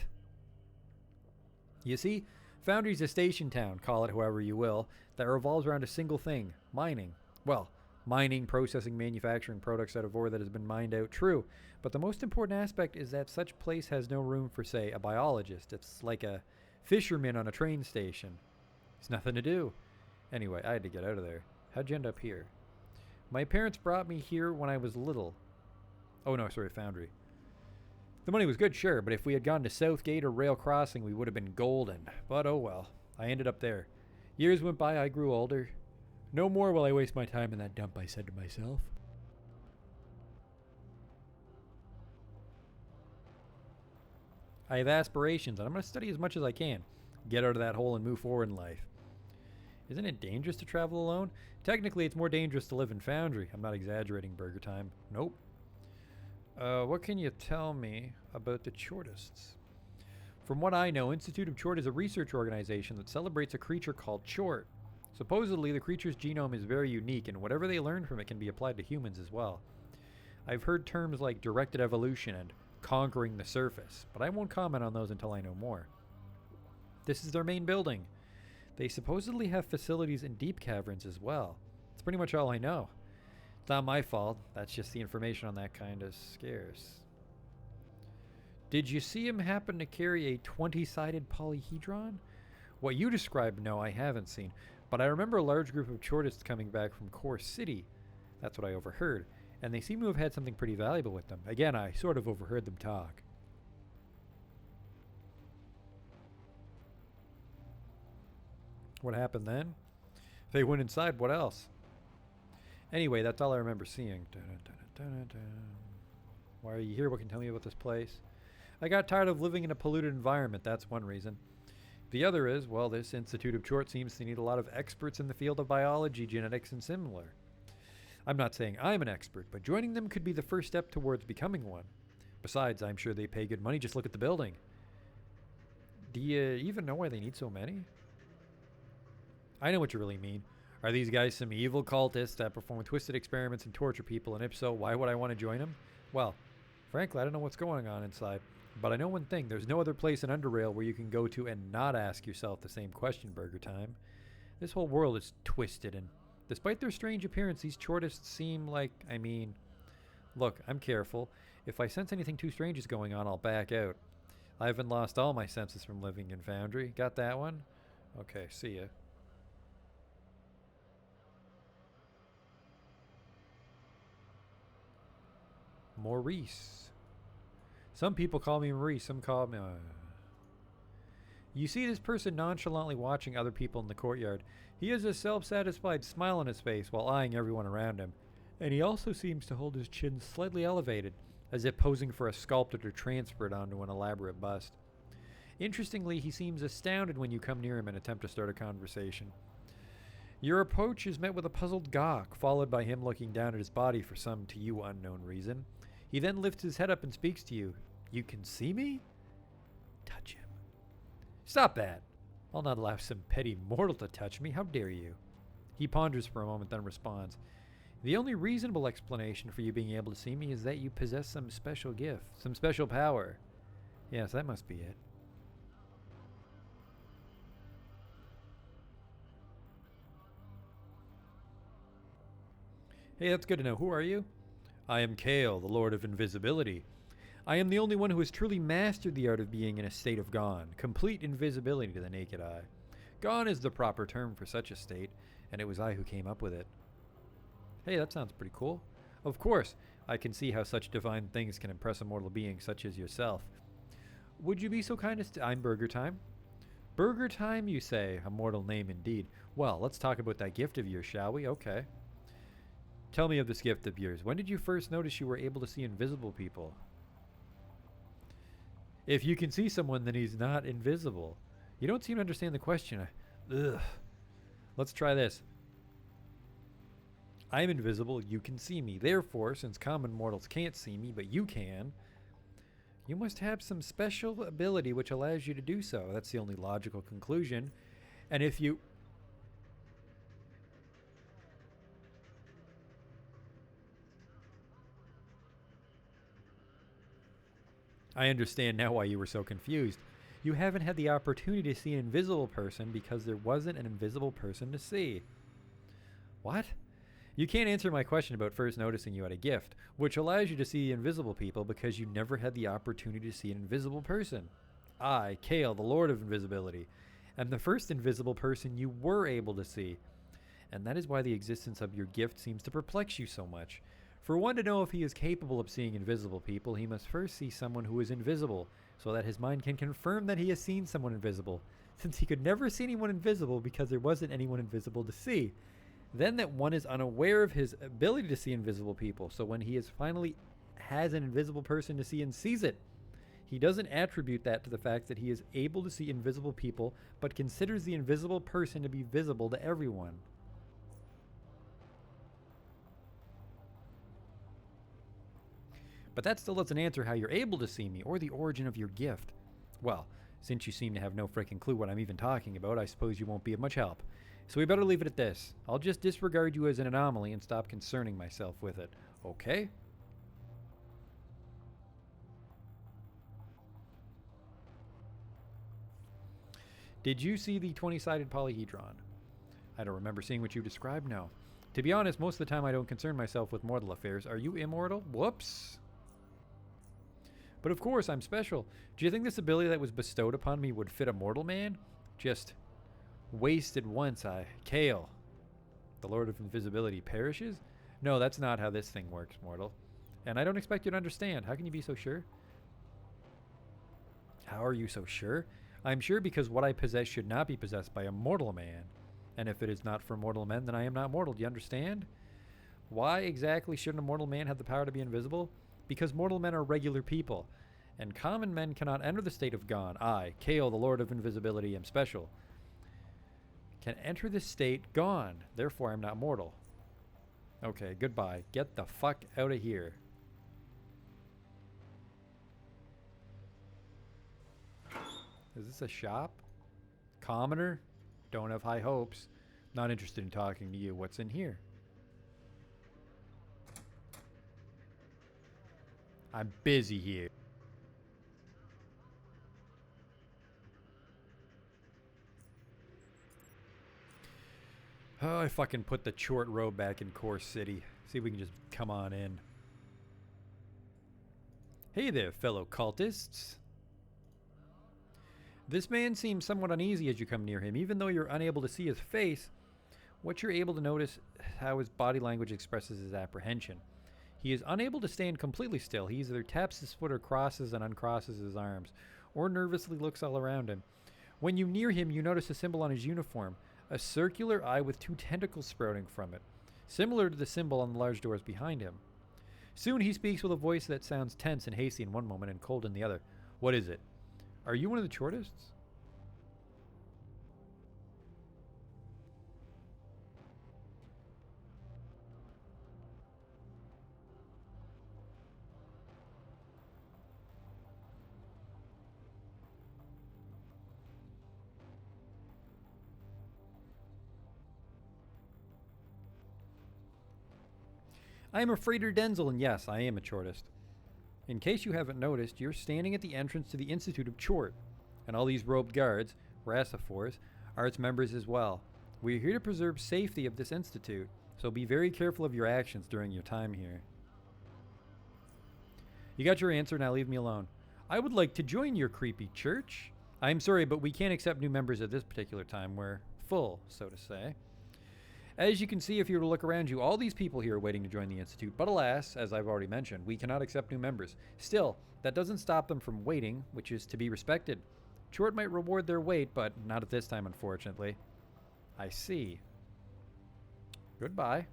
You see, Foundry's a station town, call it however you will, that revolves around a single thing, mining. Well, mining, processing, manufacturing products out of ore that has been mined out, true. But the most important aspect is that such place has no room for, say, a biologist. It's like a fisherman on a train station. There's nothing to do. Anyway, I had to get out of there. How'd you end up here? My parents brought me here when I was little. Oh no, sorry, Foundry. The money was good, sure, but if we had gone to Southgate or Rail Crossing, we would have been golden. But oh well, I ended up there. Years went by, I grew older. No more will I waste my time in that dump, I said to myself. I have aspirations, and I'm going to study as much as I can. Get out of that hole and move forward in life. Isn't it dangerous to travel alone? Technically, it's more dangerous to live in Foundry. I'm not exaggerating, Burger Time. Nope. What can you tell me about the Chortists? From what I know, Institute of Chort is a research organization that celebrates a creature called Chort. Supposedly, the creature's genome is very unique, and whatever they learn from it can be applied to humans as well. I've heard terms like directed evolution and conquering the surface, but I won't comment on those until I know more. This is their main building. They supposedly have facilities in deep caverns as well. It's pretty much all I know. It's not my fault. That's just the information on that kind of scarce. Did you see him happen to carry a 20-sided polyhedron? What you described, no, I haven't seen. But I remember a large group of Chortists coming back from Core City. That's what I overheard. And they seem to have had something pretty valuable with them. Again, I sort of overheard them talk. What happened then? They went inside, what else? Anyway, that's all I remember seeing. Why are you here? What can you tell me about this place? I got tired of living in a polluted environment, that's one reason. The other is, well, this Institute of Chort seems to need a lot of experts in the field of biology, genetics, and similar. I'm not saying I'm an expert, but joining them could be the first step towards becoming one. Besides, I'm sure they pay good money. Just look at the building. Do you even know why they need so many? I know what you really mean. Are these guys some evil cultists that perform twisted experiments and torture people, and if so, why would I want to join them? Well, frankly, I don't know what's going on inside. But I know one thing, there's no other place in Underrail where you can go to and not ask yourself the same question, Burger Time. This whole world is twisted, and despite their strange appearance, these Chortists seem like, look, I'm careful. If I sense anything too strange is going on, I'll back out. I haven't lost all my senses from living in Foundry. Got that one? Okay, see ya. Maurice. Some people call me Maurice, some call me... You see this person nonchalantly watching other people in the courtyard. He has a self-satisfied smile on his face while eyeing everyone around him. And he also seems to hold his chin slightly elevated, as if posing for a sculptor to transfer it onto an elaborate bust. Interestingly, he seems astounded when you come near him and attempt to start a conversation. Your approach is met with a puzzled gawk, followed by him looking down at his body for some to you unknown reason. He then lifts his head up and speaks to you. You can see me? Touch him. Stop that! I'll not allow some petty mortal to touch me. How dare you? He ponders for a moment, then responds. The only reasonable explanation for you being able to see me is that you possess some special gift, some special power. Yes, that must be it. Hey, that's good to know. Who are you? I am Kale, the Lord of Invisibility. I am the only one who has truly mastered the art of being in a state of gone, complete invisibility to the naked eye. Gone is the proper term for such a state, and it was I who came up with it. Hey, that sounds pretty cool. Of course, I can see how such divine things can impress a mortal being such as yourself. Would you be so kind as to... I'm Burger Time. Burger Time, you say? A mortal name indeed. Well, let's talk about that gift of yours, shall we? Okay. Tell me of this gift of yours. When did you first notice you were able to see invisible people? If you can see someone, then he's not invisible. You don't seem to understand the question. Ugh. Let's try this. I'm invisible, you can see me. Therefore, since common mortals can't see me, but you can, you must have some special ability which allows you to do so. That's the only logical conclusion. And if you... I understand now why you were so confused. You haven't had the opportunity to see an invisible person because there wasn't an invisible person to see. What? You can't answer my question about first noticing you had a gift, which allows you to see invisible people because you never had the opportunity to see an invisible person. I, Kale, the Lord of Invisibility, am the first invisible person you were able to see. And that is why the existence of your gift seems to perplex you so much. For one to know if he is capable of seeing invisible people, he must first see someone who is invisible, so that his mind can confirm that he has seen someone invisible, since he could never see anyone invisible because there wasn't anyone invisible to see. Then that one is unaware of his ability to see invisible people, so when he is finally has an invisible person to see and sees it, he doesn't attribute that to the fact that he is able to see invisible people, but considers the invisible person to be visible to everyone. But that still doesn't answer how you're able to see me or the origin of your gift. Well, since you seem to have no freaking clue what I'm even talking about, I suppose you won't be of much help. So we better leave it at this. I'll just disregard you as an anomaly and stop concerning myself with it. Okay? Did you see the 20-sided polyhedron? I don't remember seeing what you described now. To be honest, most of the time I don't concern myself with mortal affairs. Are you immortal? Whoops. But of course, I'm special. Do you think this ability that was bestowed upon me would fit a mortal man? Just wasted once, Kale, the Lord of Invisibility, perishes? No, that's not how this thing works, mortal. And I don't expect you to understand. How can you be so sure? How are you so sure? I'm sure because what I possess should not be possessed by a mortal man. And if it is not for mortal men, then I am not mortal. Do you understand? Why exactly shouldn't a mortal man have the power to be invisible? Because mortal men are regular people, and common men cannot enter the state of gone. I, Kale, the Lord of Invisibility, am special. Can enter this state gone. Therefore, I'm not mortal. Okay, goodbye. Get the fuck out of here. Is this a shop? Commoner? Don't have high hopes. Not interested in talking to you. What's in here? I'm busy here. Oh, I fucking put the short road back in Core City. See if we can just come on in. Hey there, fellow cultists. This man seems somewhat uneasy as you come near him. Even though you're unable to see his face, what you're able to notice how his body language expresses his apprehension. He is unable to stand completely still. He either taps his foot or crosses and uncrosses his arms, or nervously looks all around him. When you near him, you notice a symbol on his uniform, a circular eye with 2 tentacles sprouting from it, similar to the symbol on the large doors behind him. Soon he speaks with a voice that sounds tense and hasty in one moment and cold in the other. What is it? Are you one of the Chortists? I am a Freighter Denzel, and yes, I am a Chortist. In case you haven't noticed, you're standing at the entrance to the Institute of Chort, and all these robed guards, Rastafors, are its members as well. We are here to preserve safety of this institute, so be very careful of your actions during your time here. You got your answer, now leave me alone. I would like to join your creepy church. I'm sorry, but we can't accept new members at this particular time. We're full, so to say. As you can see, if you were to look around you, all these people here are waiting to join the Institute. But alas, as I've already mentioned, we cannot accept new members. Still, that doesn't stop them from waiting, which is to be respected. Chort might reward their wait, but not at this time, unfortunately. I see. Goodbye.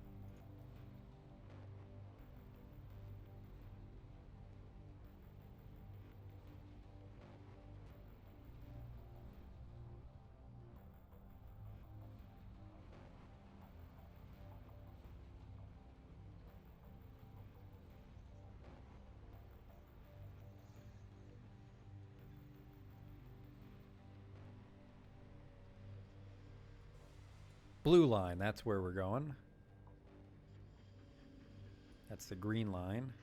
Blue line, that's where we're going. That's the green line.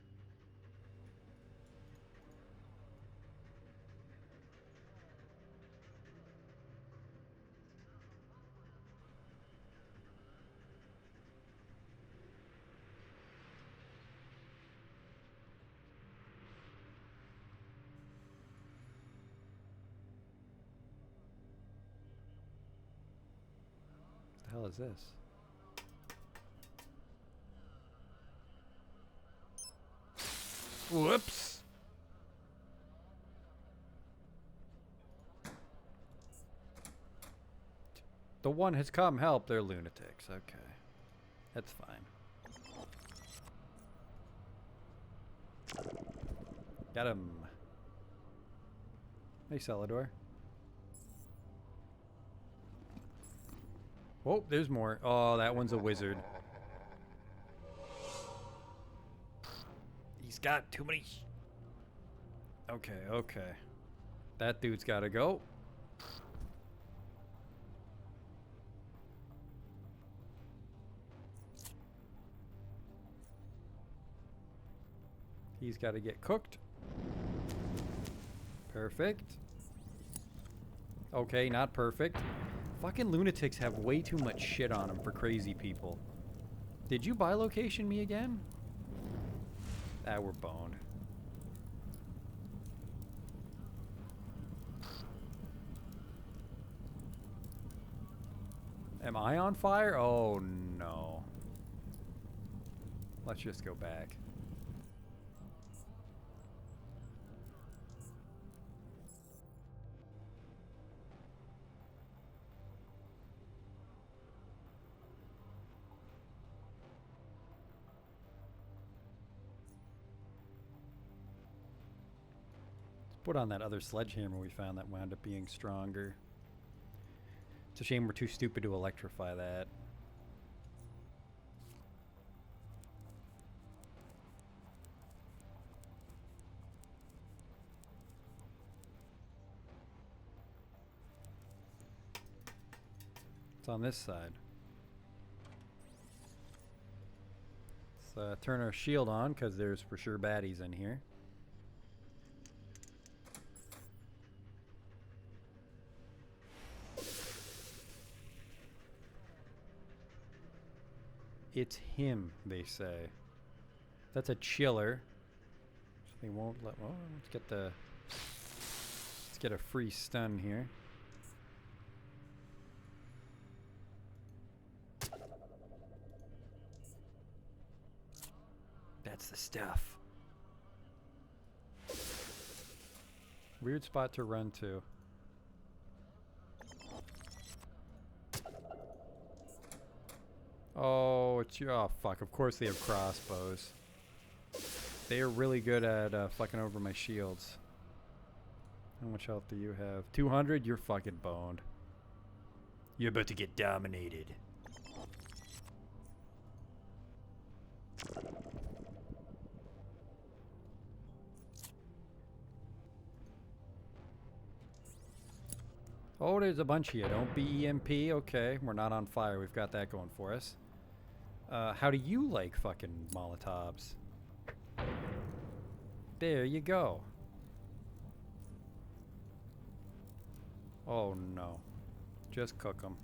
What the hell is this? Whoops. The one has come help. They're lunatics. Okay. That's fine. Got him. Hey, Celador. Oh, there's more. Oh, that one's a wizard. He's got too many. Okay, okay. That dude's gotta go. He's gotta get cooked. Perfect. Okay, not perfect. Fucking lunatics have way too much shit on them for crazy people. Did you bilocation me again? Ah, we're boned. Am I on fire? Oh no. Let's just go back. Put on that other sledgehammer we found that wound up being stronger. It's a shame we're too stupid to electrify that. It's on this side. Let's turn our shield on because there's for sure baddies in here. It's him, they say. That's a chiller. So they won't let. Well, let's get get a free stun here. That's the stuff. Weird spot to run to. Oh, it's you. Oh, fuck. Of course they have crossbows. They are really good at fucking over my shields. How much health do you have? 200? You're fucking boned. You're about to get dominated. Oh, there's a bunch here. Don't be EMP. Okay, we're not on fire. We've got that going for us. How do you like fucking Molotovs? There you go. Oh no. Just cook them.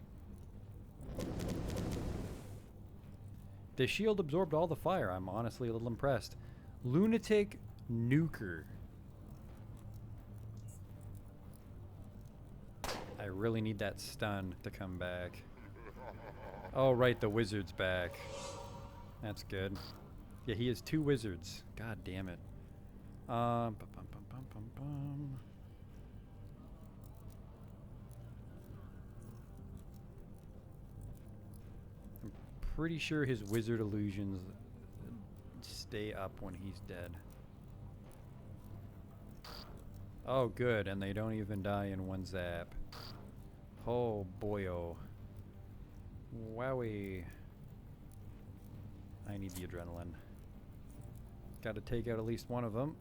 The shield absorbed all the fire. I'm honestly a little impressed. Lunatic Nuker. I really need that stun to come back. Oh, right, the wizard's back. That's good. Yeah, he has 2 wizards. God damn it. Bum, bum, bum, bum, bum, bum. I'm pretty sure his wizard illusions stay up when he's dead. Oh, good, and they don't even die in one zap. Oh, boyo. Wowie. I need the adrenaline. Gotta take out at least one of them.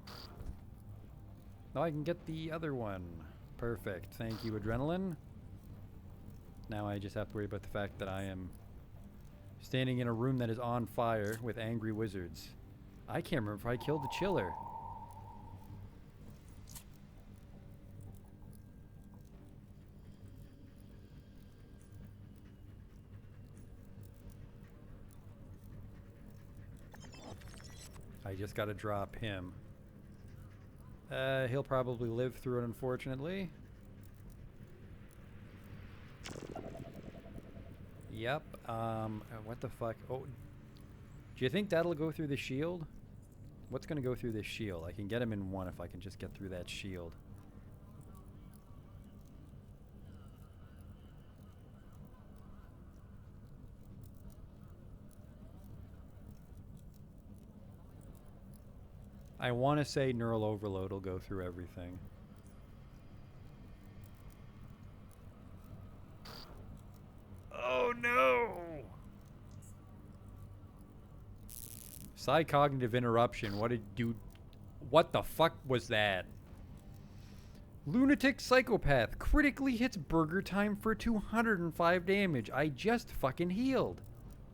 Now I can get the other one. Perfect. Thank you, adrenaline. Now I just have to worry about the fact that I am standing in a room that is on fire with angry wizards. I can't remember if I killed the chiller. I just gotta drop him. He'll probably live through it, unfortunately. Yep. What the fuck? Oh, do you think that'll go through the shield? What's gonna go through this shield? I can get him in one if I can just get through that shield. I want to say neural overload will go through everything. Oh no! Psi cognitive interruption. What did do? What the fuck was that? Lunatic psychopath critically hits burger time for 205 damage. I just fucking healed.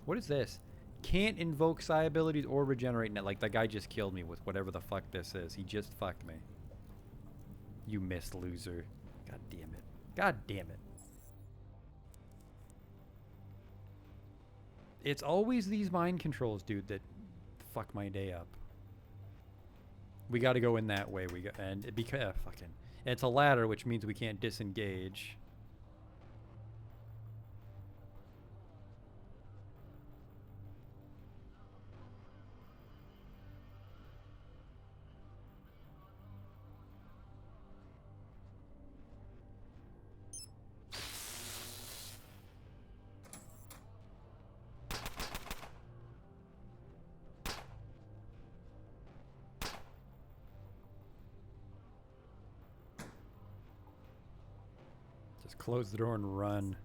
What is this? Can't invoke psi abilities or regenerate net. Like, the guy just killed me with whatever the fuck this is. He just fucked me. You missed, loser. God damn it. God damn it. It's always these mind controls, dude, that fuck my day up. We gotta go in that way. And it fucking... It's a ladder, which means we can't disengage. Just close the door and run.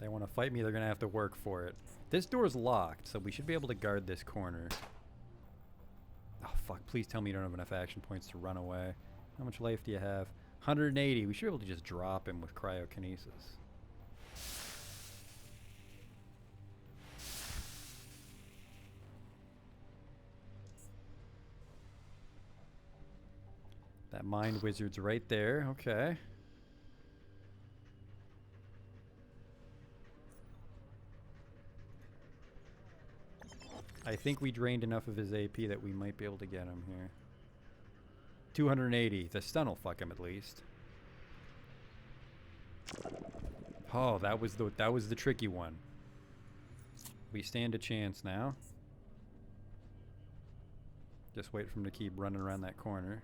They want to fight me, they're going to have to work for it. This door's locked, so we should be able to guard this corner. Oh, fuck. Please tell me you don't have enough action points to run away. How much life do you have? 180. We should be able to just drop him with cryokinesis. That mind wizard's right there. Okay. I think we drained enough of his AP that we might be able to get him here. 280. The stun will fuck him at least. Oh, that was the tricky one. We stand a chance now. Just wait for him to keep running around that corner.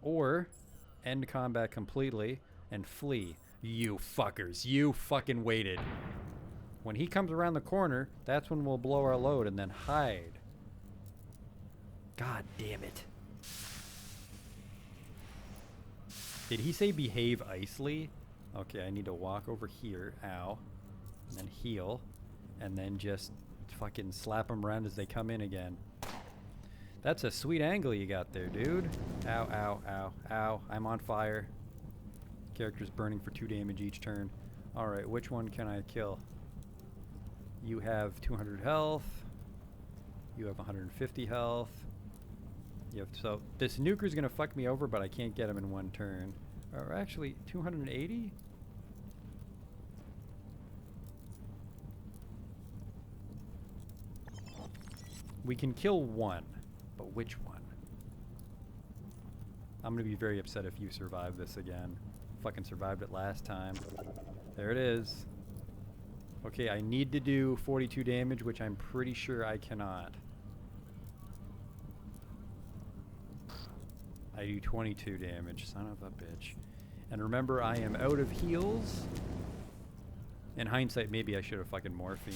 Or end combat completely and flee. You fuckers. You fucking waited. When he comes around the corner, that's when we'll blow our load and then hide. God damn it. Did he say behave icely? Okay, I need to walk over here. Ow. And then heal. And then just fucking slap them around as they come in again. That's a sweet angle you got there, dude. Ow, ow, ow, ow. I'm on fire. Character's burning for 2 damage each turn. Alright, which one can I kill? You have 200 health. You have 150 health. You have, so this nuker's gonna fuck me over, but I can't get him in 1 turn. Or actually, 280? We can kill 1, but which one? I'm gonna be very upset if you survive this again. Fucking survived it last time. There it is. Okay, I need to do 42 damage, which I'm pretty sure I cannot. I do 22 damage, son of a bitch. And remember, I am out of heals. In hindsight, maybe I should have fucking morphine.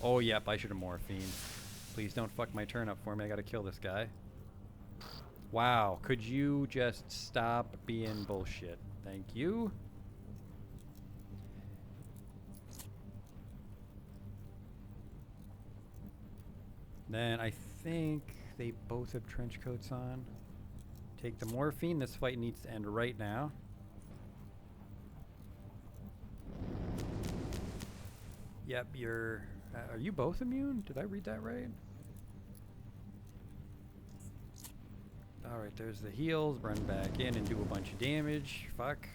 Oh, yep, I should have morphine. Please don't fuck my turn up for me. I gotta kill this guy. Wow, could you just stop being bullshit? Thank you. Then I think they both have trench coats on. Take the morphine. This fight needs to end right now. Yep, you're... are you both immune? Did I read that right? Alright, there's the heals. Run back in and do a bunch of damage. Fuck.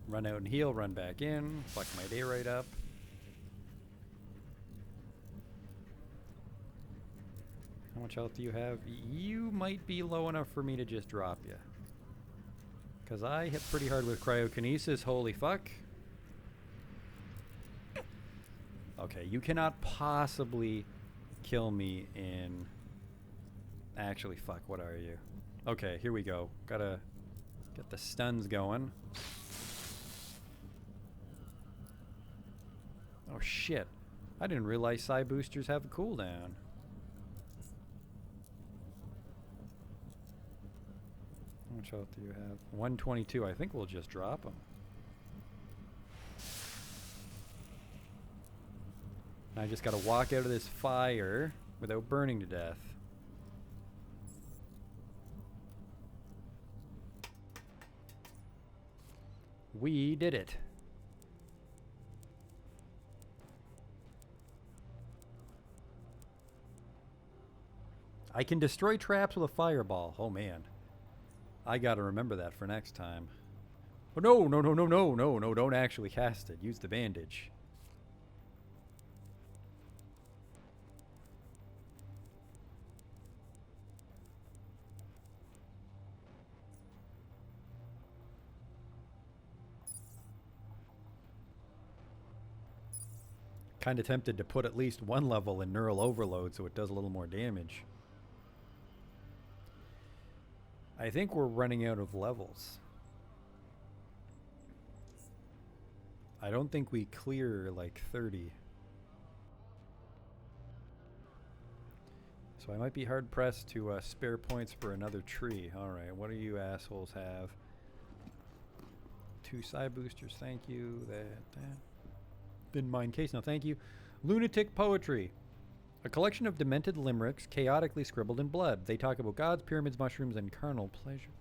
Run out and heal. Run back in. Fuck my day right up. How much health do you have? You might be low enough for me to just drop you. Because I hit pretty hard with cryokinesis. Holy fuck. Okay, you cannot possibly kill me in... Actually, fuck, what are you? Okay, here we go. Gotta get the stuns going. Oh shit. I didn't realize psi boosters have a cooldown. How much health do you have? 122. I think we'll just drop them. I just gotta walk out of this fire without burning to death. We did it. I can destroy traps with a fireball. Oh man. I gotta remember that for next time. Oh no, no, no, no, no, no, no, don't actually cast it. Use the bandage. Kinda tempted to put at least 1 level in neural overload so it does a little more damage. I think we're running out of levels. I don't think we clear like 30. So I might be hard pressed to spare points for another tree. Alright, what do you assholes have? 2 psi boosters, thank you. That. Didn't mind case, no thank you. Lunatic poetry. A collection of demented limericks chaotically scribbled in blood. They talk about gods, pyramids, mushrooms, and carnal pleasure.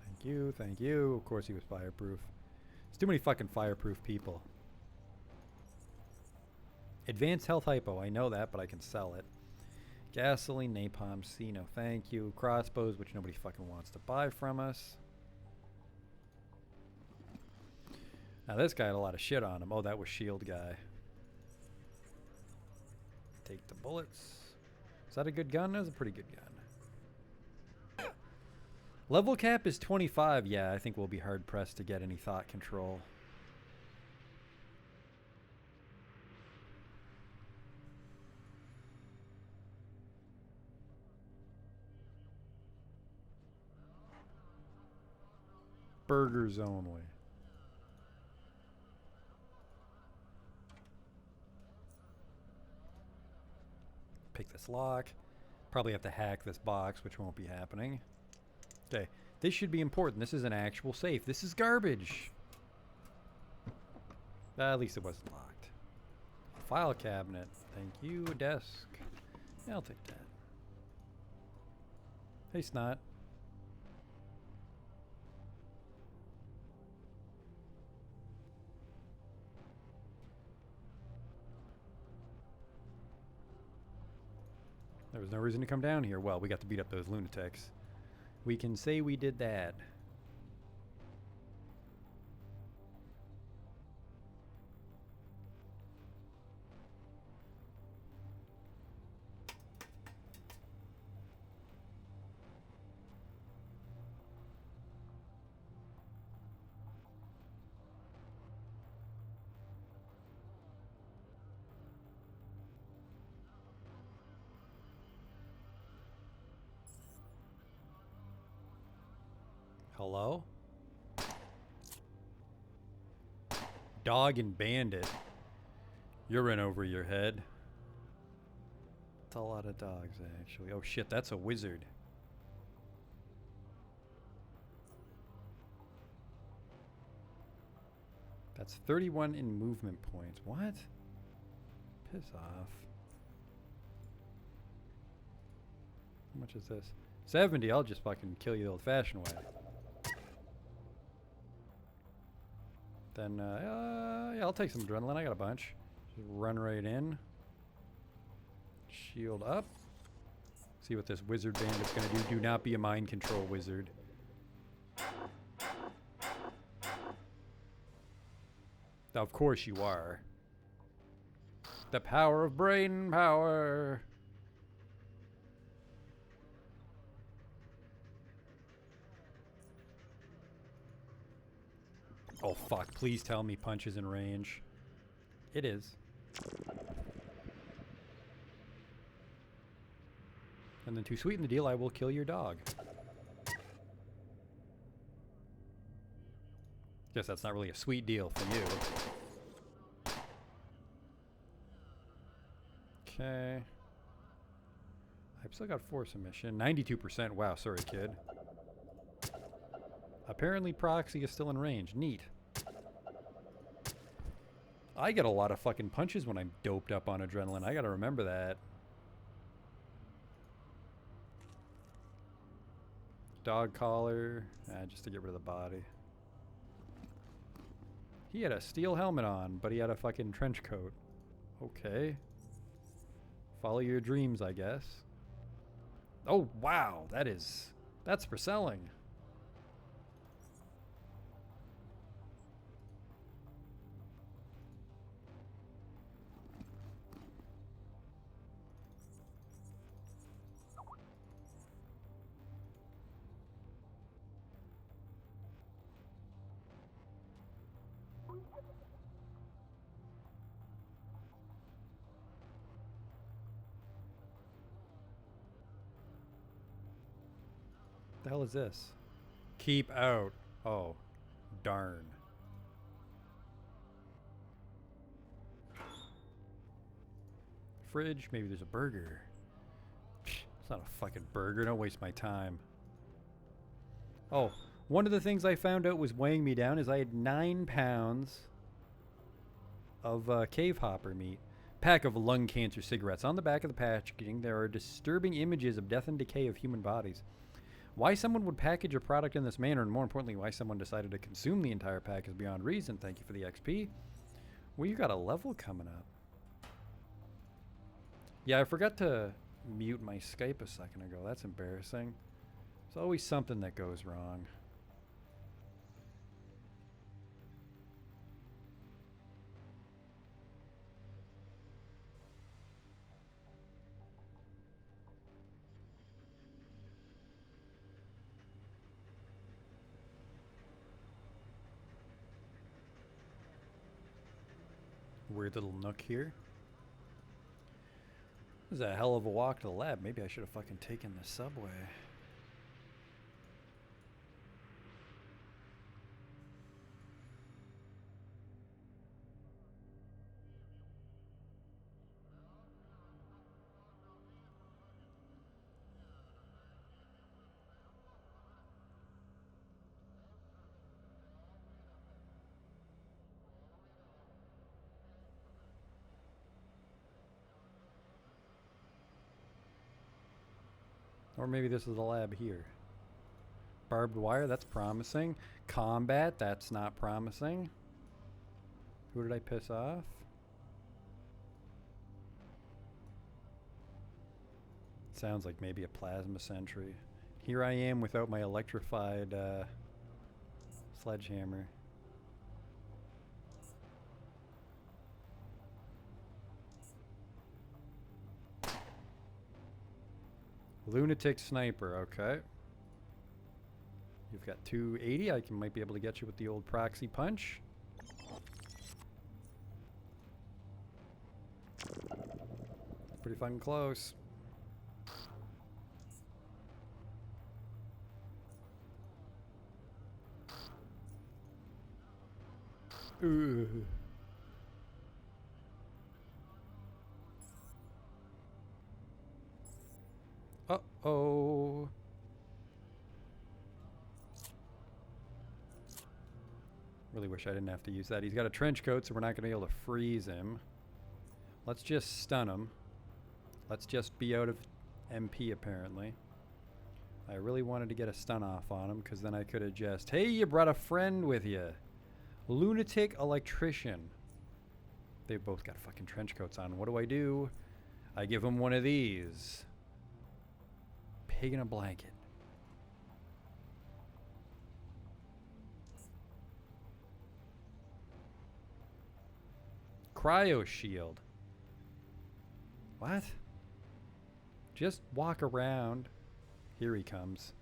Thank you, thank you. Of course he was fireproof. There's too many fucking fireproof people. Advanced health hypo, I know that, but I can sell it. Gasoline, napalm, C, no thank you. Crossbows, which nobody fucking wants to buy from us. Now this guy had a lot of shit on him. Oh, that was shield guy. Take the bullets. Is that a good gun? That was a pretty good gun. Level cap is 25. Yeah, I think we'll be hard pressed to get any thought control. Burgers only. Pick this lock. Probably have to hack this box, which won't be happening. Okay, this should be important. This is an actual safe. This is garbage. At least it wasn't locked. File cabinet. Thank you. A desk. Yeah, I'll take that. Hey, Snot. There was no reason to come down here. Well, we got to beat up those lunatics. We can say we did that. Hello? Dog and bandit. You're in over your head. That's a lot of dogs, actually. Oh shit, that's a wizard. That's 31 in movement points. What? Piss off. How much is this? 70. I'll just fucking kill you the old-fashioned way. Then, yeah, I'll take some adrenaline. I got a bunch. Just run right in. Shield up. See what this wizard bandit's gonna do. Do not be a mind control wizard. Of course you are. The power of brain power. Oh fuck, please tell me punch is in range. It is. And then to sweeten the deal, I will kill your dog. Guess that's not really a sweet deal for you. Okay. I've still got 4 submission. 92%. Wow, sorry, kid. Apparently proxy is still in range. Neat. I get a lot of fucking punches when I'm doped up on adrenaline. I gotta remember that. Dog collar. Just to get rid of the body. He had a steel helmet on, but he had a fucking trench coat. Okay. Follow your dreams, I guess. Oh, wow. That's for selling. The hell is this? Keep out. Oh, darn. Fridge. Maybe there's a burger. It's not a fucking burger. Don't waste my time. Oh, one of the things I found out was weighing me down is I had 9 pounds of cave hopper meat. Pack of lung cancer cigarettes. On the back of the packaging, there are disturbing images of death and decay of human bodies. Why someone would package a product in this manner, and more importantly, why someone decided to consume the entire pack is beyond reason. Thank you for the XP. Well, you got a level coming up. Yeah, I forgot to mute my Skype a second ago. That's embarrassing. There's always something that goes wrong. weird little nook here. This is a hell of a walk to the lab. Maybe I should have fucking taken the subway. Or maybe this is the lab here. Barbed wire, that's promising. Combat, that's not promising. Who did I piss off? Sounds like maybe a plasma sentry. Here I am without my electrified sledgehammer. Lunatic sniper, okay. You've got 280. I might be able to get you with the old proxy punch. Pretty fucking close. Ooh. Uh-oh. Really wish I didn't have to use that. He's got a trench coat, so we're not going to be able to freeze him. Let's just stun him. Let's just be out of MP, apparently. I really wanted to get a stun off on him, because then I could have just... Hey, you brought a friend with you. Lunatic electrician. They've both got fucking trench coats on. What do? I give him one of these. Pig in a blanket. Cryo shield. What? Just walk around. Here he comes.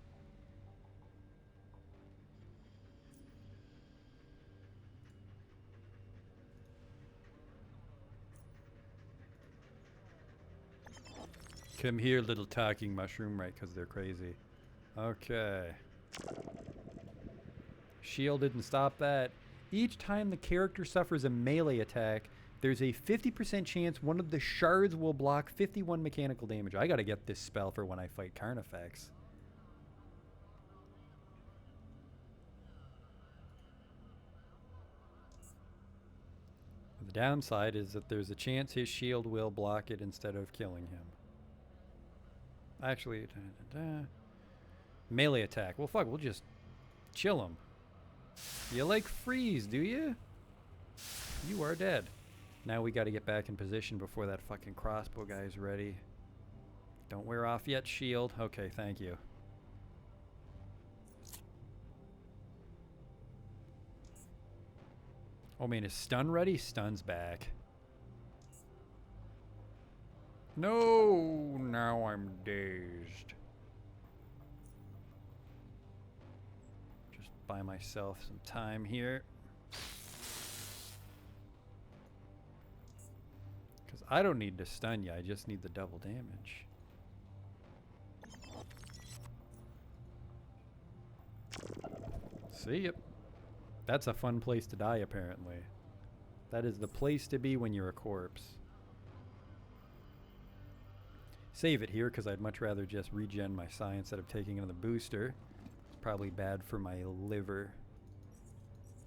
Come here, little talking mushroom, right? Because they're crazy. Okay. Shield didn't stop that. Each time the character suffers a melee attack, there's a 50% chance one of the shards will block 51 mechanical damage. I gotta get this spell for when I fight Carnifex. The downside is that there's a chance his shield will block it instead of killing him. Actually, melee attack. Well, fuck, we'll just chill him. You like freeze, do you? You are dead. Now we gotta get back in position before that fucking crossbow guy's ready. Don't wear off yet, shield. Okay, thank you. Oh man, is stun ready? Stun's back. No, now I'm dazed. Just buy myself some time here. Because I don't need to stun you, I just need the double damage. See ya. That's a fun place to die, apparently. That is the place to be when you're a corpse. Save it here, because I'd much rather just regen my psi instead of taking another booster. It's probably bad for my liver.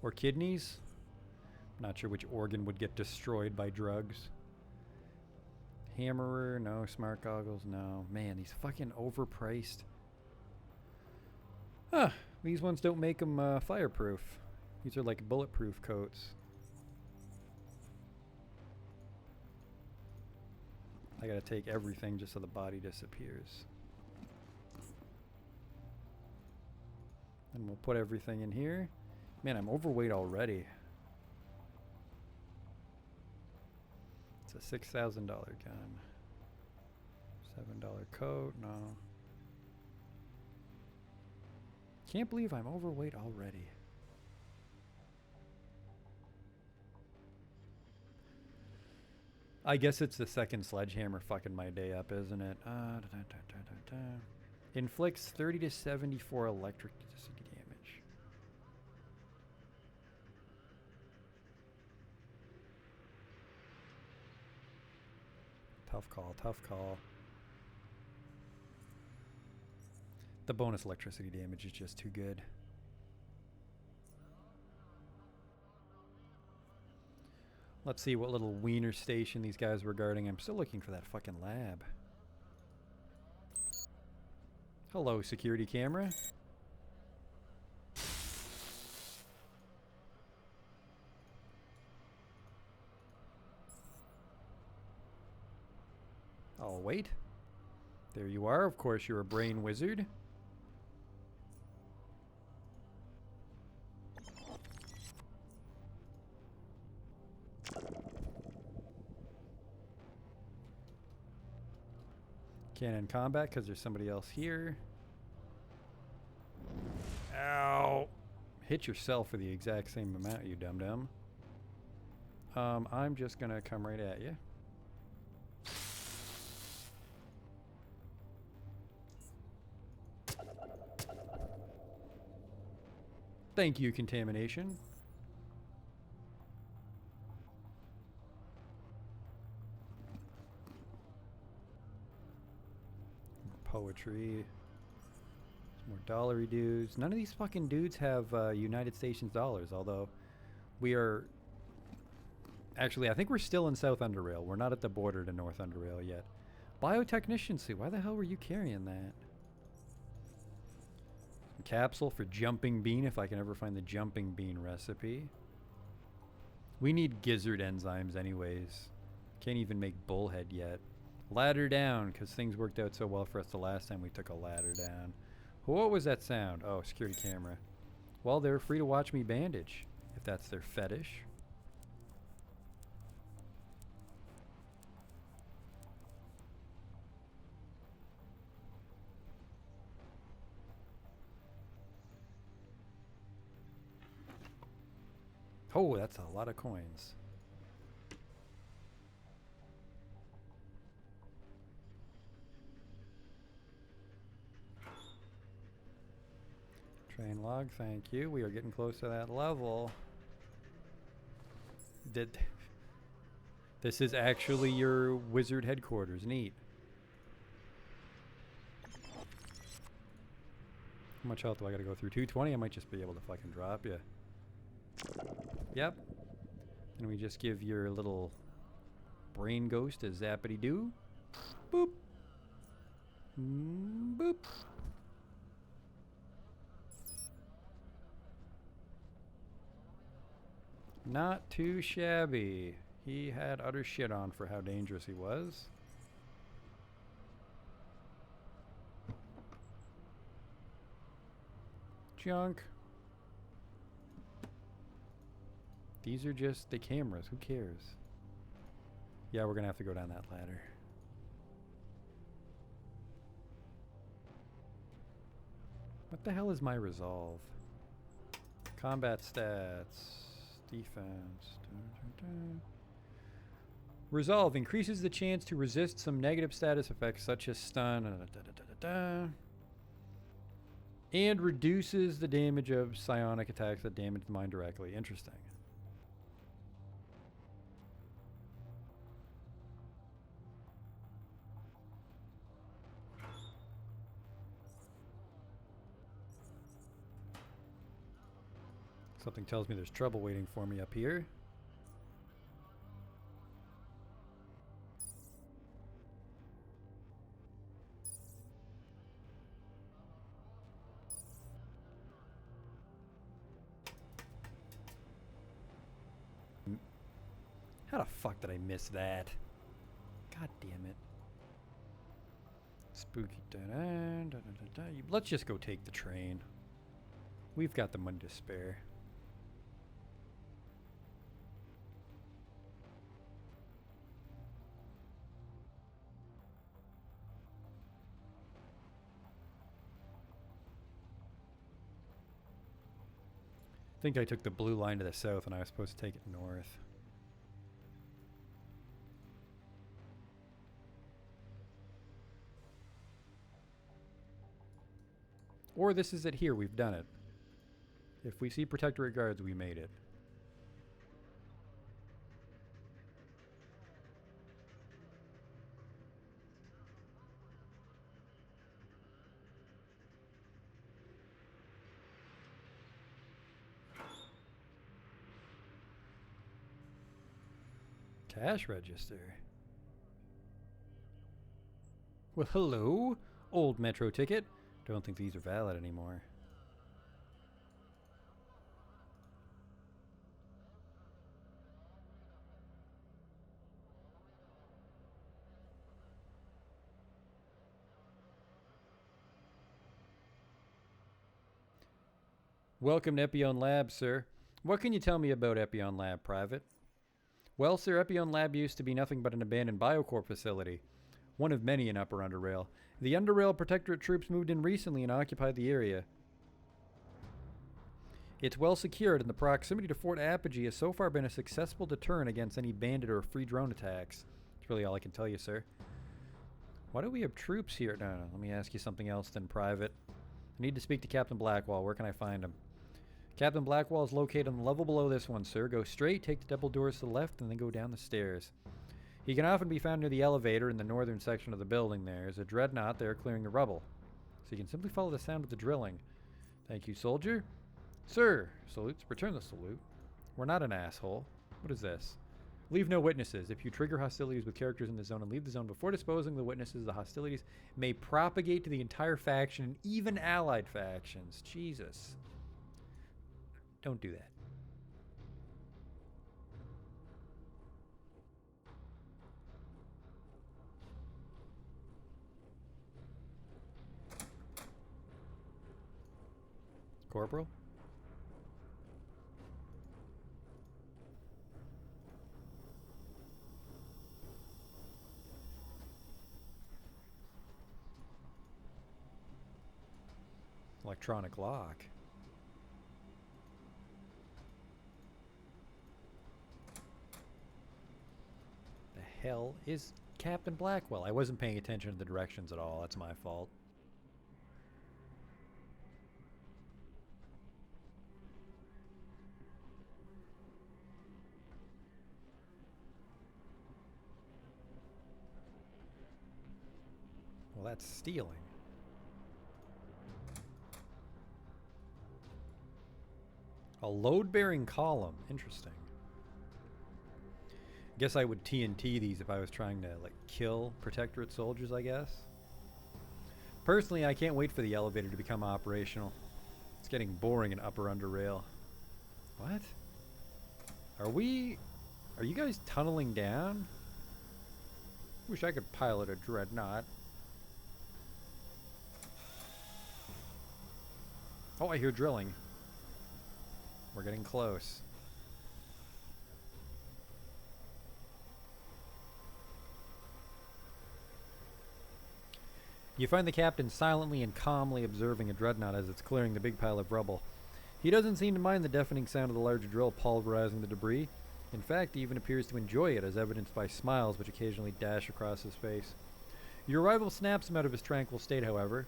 Or kidneys? Not sure which organ would get destroyed by drugs. Hammerer, no. Smart goggles, no. Man, these fucking overpriced. Huh. These ones don't make them fireproof. These are like bulletproof coats. I gotta take everything just so the body disappears. And we'll put everything in here. Man, I'm overweight already. It's a $6,000 gun. $7 coat, no. Can't believe I'm overweight already. I guess it's the second sledgehammer fucking my day up, isn't it? Inflicts 30 to 74 electric damage. Tough call, tough call. The bonus electricity damage is just too good. Let's see what little wiener station these guys were guarding. I'm still looking for that fucking lab. Hello, security camera. I'll wait. There you are. Of course, you're a brain wizard. Cannon combat because there's somebody else here. Ow! Hit yourself for the exact same amount, you dum-dum. I'm just gonna come right at you. Thank you, contamination. Poetry. More dollary dues. None of these fucking dudes have United States dollars, although we are... Actually, I think we're still in South Underrail. We're not at the border to North Underrail yet. Biotechnician suit. Why the hell were you carrying that? Capsule for jumping bean, if I can ever find the jumping bean recipe. We need gizzard enzymes anyways. Can't even make bullhead yet. Ladder down, because things worked out so well for us the last time we took a ladder down. What was that sound? Oh, security camera. Well, they're free to watch me bandage, if that's their fetish. Oh, that's a lot of coins. Train log, thank you. We are getting close to that level. This is actually your wizard headquarters. Neat. How much health do I gotta go through? 220? I might just be able to fucking drop you. Yep. And we just give your little brain ghost a zappity doo. Boop. Boop. Not too shabby. He had utter shit on for how dangerous he was. Junk. These are just the cameras. Who cares? Yeah, we're gonna have to go down that ladder. What the hell is my resolve? Combat stats. Defense. Resolve increases the chance to resist some negative status effects such as stun. And reduces the damage of psionic attacks that damage the mind directly. Interesting. Something tells me there's trouble waiting for me up here. How the fuck did I miss that? God damn it. Spooky. Let's just go take the train. We've got the money to spare. I think I took the blue line to the south and I was supposed to take it north. Or this is it here, we've done it. If we see Protectorate guards, we made it. Cash register. Well, hello, old metro ticket. Don't think these are valid anymore. Welcome to Epion Lab, sir. What can you tell me about Epion Lab, Private? Well, sir, Epion Lab used to be nothing but an abandoned Biocorp facility. One of many in Upper Underrail. The Underrail Protectorate troops moved in recently and occupied the area. It's well secured, and the proximity to Fort Apogee has so far been a successful deterrent against any bandit or free drone attacks. That's really all I can tell you, sir. Why do we have troops here? No, let me ask you something else then, Private. I need to speak to Captain Blackwall. Where can I find him? Captain Blackwall is located on the level below this one, sir. Go straight, take the double doors to the left, and then go down the stairs. He can often be found near the elevator in the northern section of the building. There's a dreadnought there clearing the rubble. So you can simply follow the sound of the drilling. Thank you, soldier. Sir, salutes. Return the salute. We're not an asshole. What is this? Leave no witnesses. If you trigger hostilities with characters in the zone and leave the zone before disposing of the witnesses, the hostilities may propagate to the entire faction and even allied factions. Jesus. Don't do that. Corporal? Electronic lock. The hell is Captain Blackwell? I wasn't paying attention to the directions at all. That's my fault. Well, that's stealing. A load-bearing column. Interesting. Guess I would TNT these if I was trying to, like, kill Protectorate soldiers, I guess. Personally, I can't wait for the elevator to become operational. It's getting boring in Upper Underrail. What? Are you guys tunneling down? Wish I could pilot a dreadnought. Oh, I hear drilling. We're getting close. You find the captain silently and calmly observing a dreadnought as it's clearing the big pile of rubble. He doesn't seem to mind the deafening sound of the large drill pulverizing the debris. In fact, he even appears to enjoy it, as evidenced by smiles which occasionally dash across his face. Your arrival snaps him out of his tranquil state, however.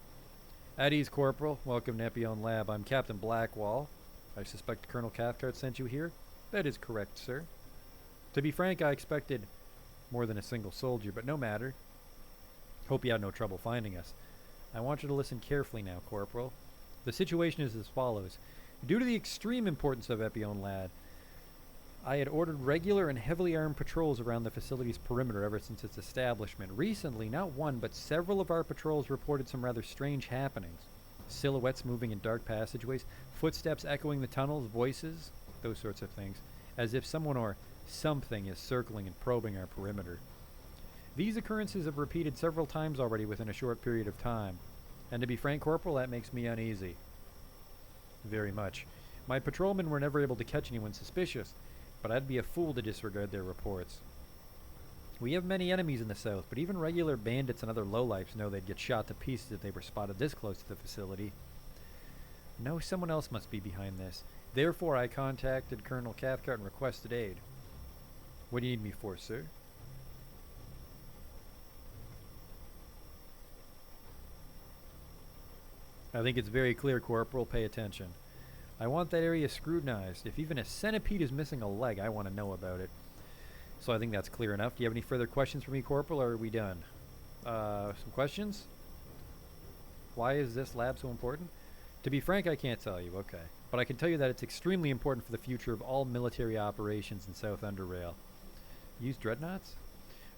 At ease, Corporal. Welcome to Epion Lab. I'm Captain Blackwall. I suspect Colonel Cathcart sent you here? That is correct, sir. To be frank, I expected more than a single soldier, but no matter. Hope you had no trouble finding us. I want you to listen carefully now, Corporal. The situation is as follows. Due to the extreme importance of Epion Lab, I had ordered regular and heavily armed patrols around the facility's perimeter ever since its establishment. Recently, not one, but several of our patrols reported some rather strange happenings. Silhouettes moving in dark passageways, footsteps echoing the tunnels, voices, those sorts of things, as if someone or something is circling and probing our perimeter. These occurrences have repeated several times already within a short period of time, and to be frank, Corporal, that makes me uneasy. Very much. My patrolmen were never able to catch anyone suspicious, but I'd be a fool to disregard their reports. We have many enemies in the south, but even regular bandits and other lowlifes know they'd get shot to pieces if they were spotted this close to the facility. No, someone else must be behind this. Therefore, I contacted Colonel Cathcart and requested aid. What do you need me for, sir? I think it's very clear, Corporal. Pay attention. I want that area scrutinized. If even a centipede is missing a leg, I want to know about it. So I think that's clear enough. Do you have any further questions for me, Corporal, or are we done? Some questions? Why is this lab so important? To be frank, I can't tell you. Okay. But I can tell you that it's extremely important for the future of all military operations in South Underrail. Use dreadnoughts?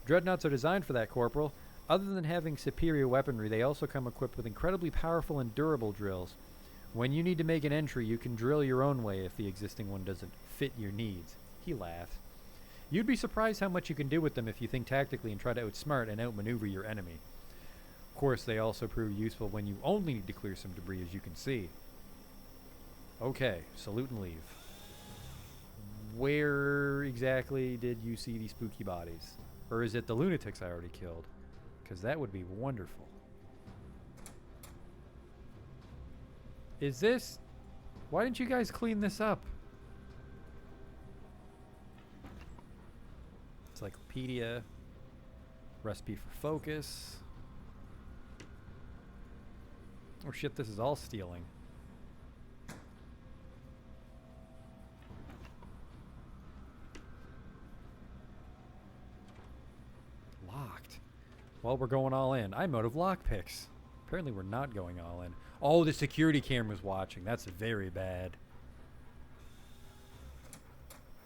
Dreadnoughts are designed for that, Corporal. Other than having superior weaponry, they also come equipped with incredibly powerful and durable drills. When you need to make an entry, you can drill your own way if the existing one doesn't fit your needs. He laughs. You'd be surprised how much you can do with them if you think tactically and try to outsmart and outmaneuver your enemy. Of course, they also prove useful when you only need to clear some debris, as you can see. Okay, salute and leave. Where exactly did you see these spooky bodies? Or is it the lunatics I already killed? Because that would be wonderful. Is this... Why didn't you guys clean this up? Encyclopedia. Recipe for focus. Oh shit, this is all stealing. Locked. Well, we're going all in. I'm out of lockpicks. Apparently we're not going all in. Oh, the security camera's watching. That's very bad.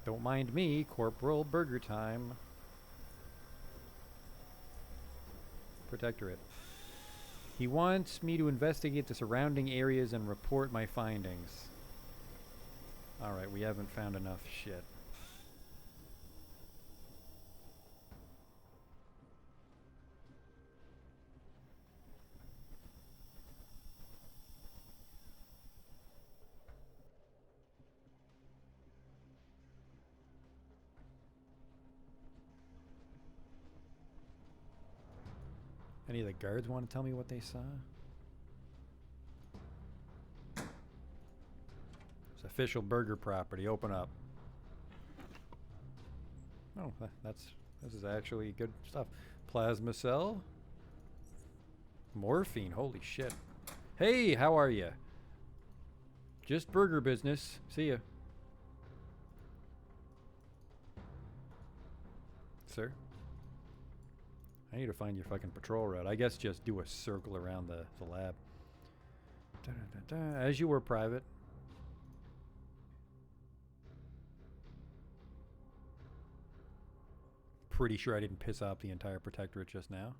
Don't mind me, Corporal Burger Time. Protectorate. He wants me to investigate the surrounding areas and report my findings. Alright, we haven't found enough shit. Any of the guards want to tell me what they saw? It's official burger property. Open up. Oh, this is actually good stuff. Plasma cell. Morphine. Holy shit. Hey, how are you? Just burger business. See ya. Sir? I need to find your fucking patrol route. I guess just do a circle around the lab. As you were, Private. Pretty sure I didn't piss off the entire protectorate just now.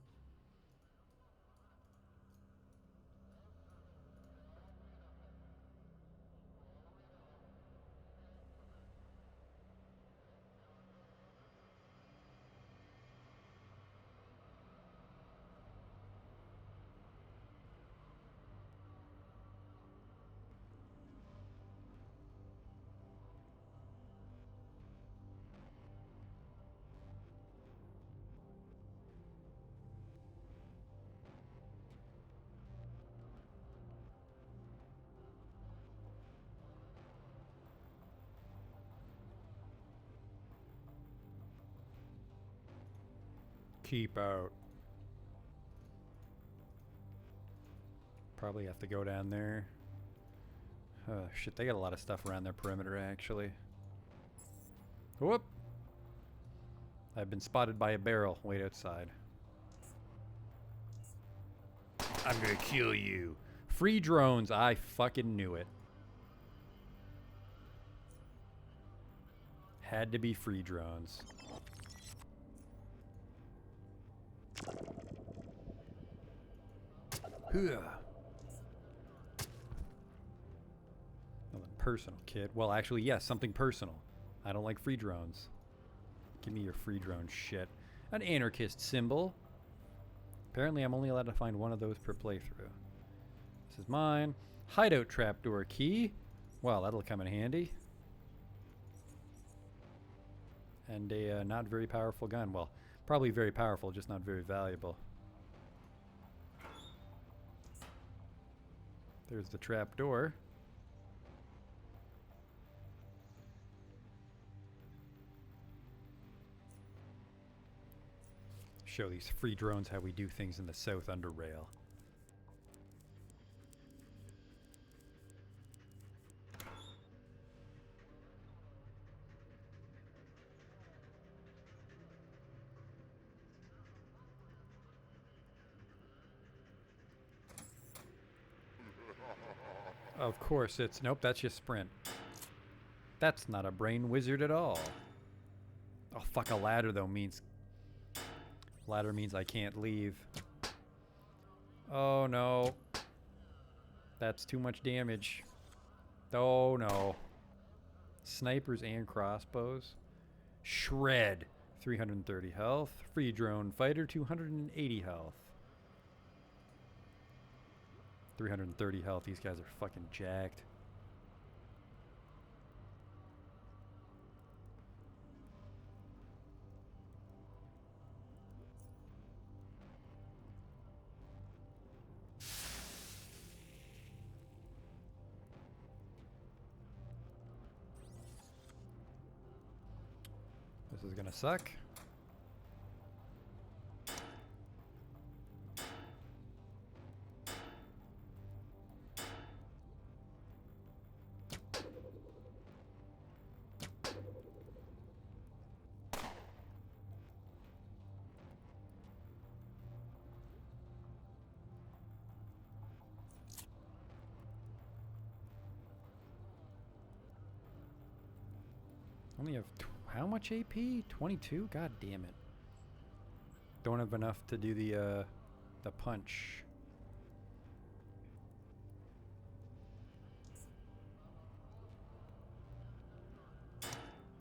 Keep out. Probably have to go down there. Shit, they got a lot of stuff around their perimeter, actually. Whoop! I've been spotted by a barrel. Wait outside. I'm gonna kill you. Free drones. I fucking knew it. Had to be free drones. Nothing personal, kid. Well, actually, yes, something personal. I don't like free drones. Give me your free drone shit. An anarchist symbol. Apparently, I'm only allowed to find one of those per playthrough. This is mine. Hideout trapdoor key. Well, that'll come in handy. And a not very powerful gun. Well, probably very powerful, just not very valuable. There's the trapdoor. Show these free drones how we do things in the South Underrail. Of course it's... Nope, that's just sprint. That's not a brain wizard at all. Oh, fuck, a ladder, though, means... Ladder means I can't leave. Oh, no. That's too much damage. Oh, no. Snipers and crossbows. Shred. 330 health. Free drone fighter, 280 health. 330 health. These guys are fucking jacked. This is gonna suck. Only have how much AP? 22? God damn it. Don't have enough to do the punch.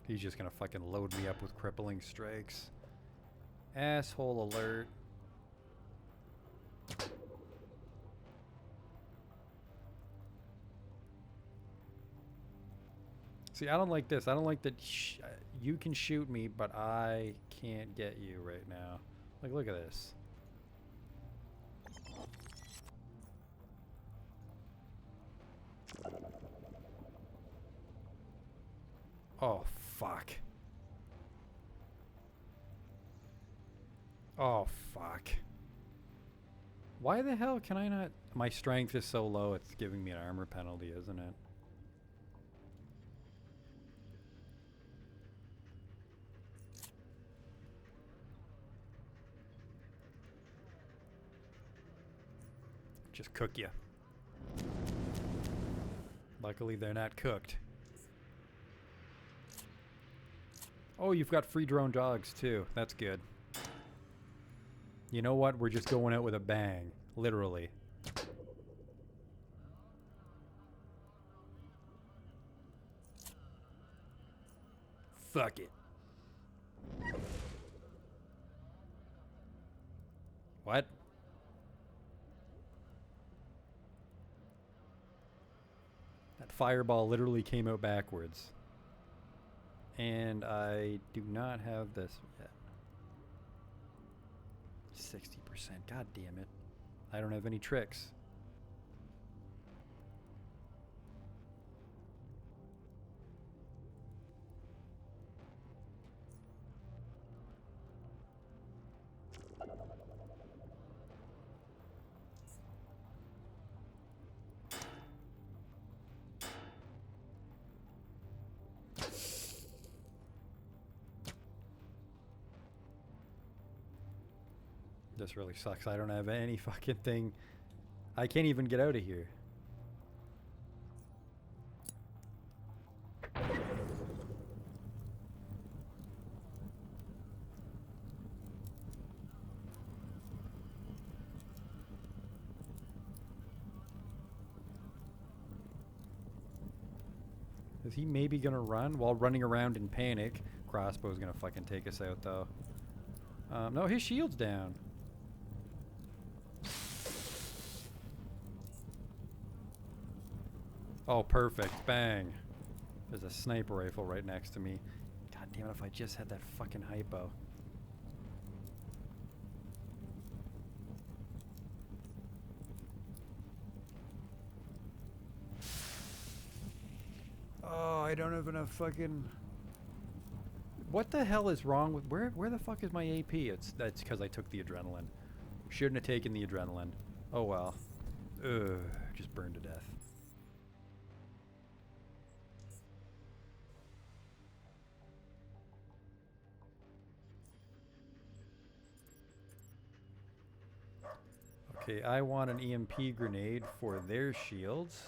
He's just gonna fucking load me up with crippling strikes. Asshole alert. See, I don't like this. I don't like that you can shoot me, but I can't get you right now. Like, look at this. Oh, fuck. Oh, fuck. Why the hell can I not... My strength is so low, it's giving me an armor penalty, isn't it? Just cook you. Luckily, they're not cooked. Oh, you've got free drone dogs, too. That's good. You know what? We're just going out with a bang. Literally. Fuck it. What? That fireball literally came out backwards. And I do not have this yet. 60%. God damn it. I don't have any tricks. This really sucks. I don't have any fucking thing. I can't even get out of here. Is he maybe gonna run while running around in panic? Crossbow's gonna fucking take us out though. No, his shield's down. Oh, perfect. Bang. There's a sniper rifle right next to me. God damn it, if I just had that fucking hypo. Oh, I don't have enough fucking... What the hell is wrong with... Where the fuck is my AP? That's because I took the adrenaline. Shouldn't have taken the adrenaline. Oh well. Ugh, just burned to death. Okay, I want an EMP grenade for their shields.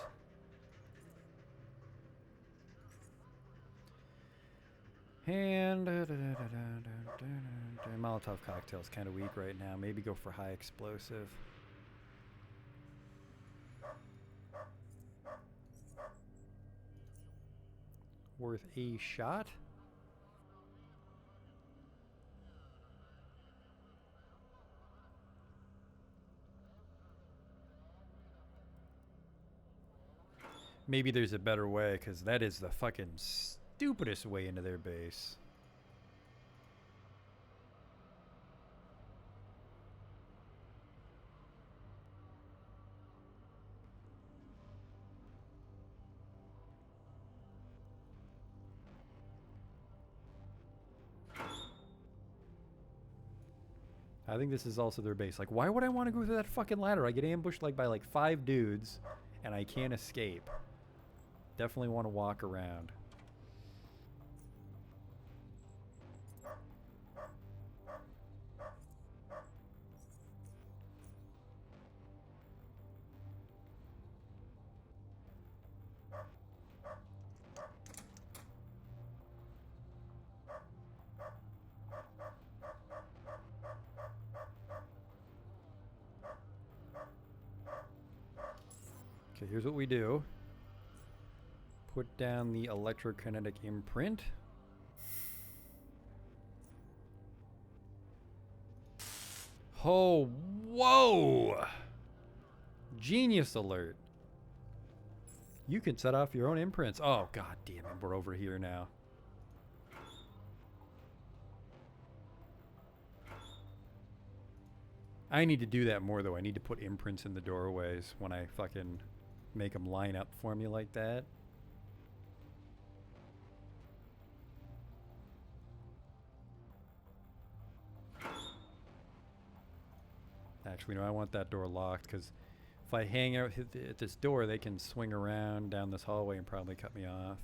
hand. Molotov cocktail's kind of weak right now. Maybe go for high explosive. Worth a shot. Maybe there's a better way, because that is the fucking stupidest way into their base. I think this is also their base. Like, why would I want to go through that fucking ladder? I get ambushed like by like 5 dudes, and I can't escape. Definitely want to walk around. Okay, here's what we do. Put down the electrokinetic imprint. Oh, whoa! Genius alert. You can set off your own imprints. Oh, god damn it, we're over here now. I need to do that more, though. I need to put imprints in the doorways when I fucking make them line up for me like that. Actually, no, I want that door locked, because if I hang out at this door, they can swing around down this hallway and probably cut me off.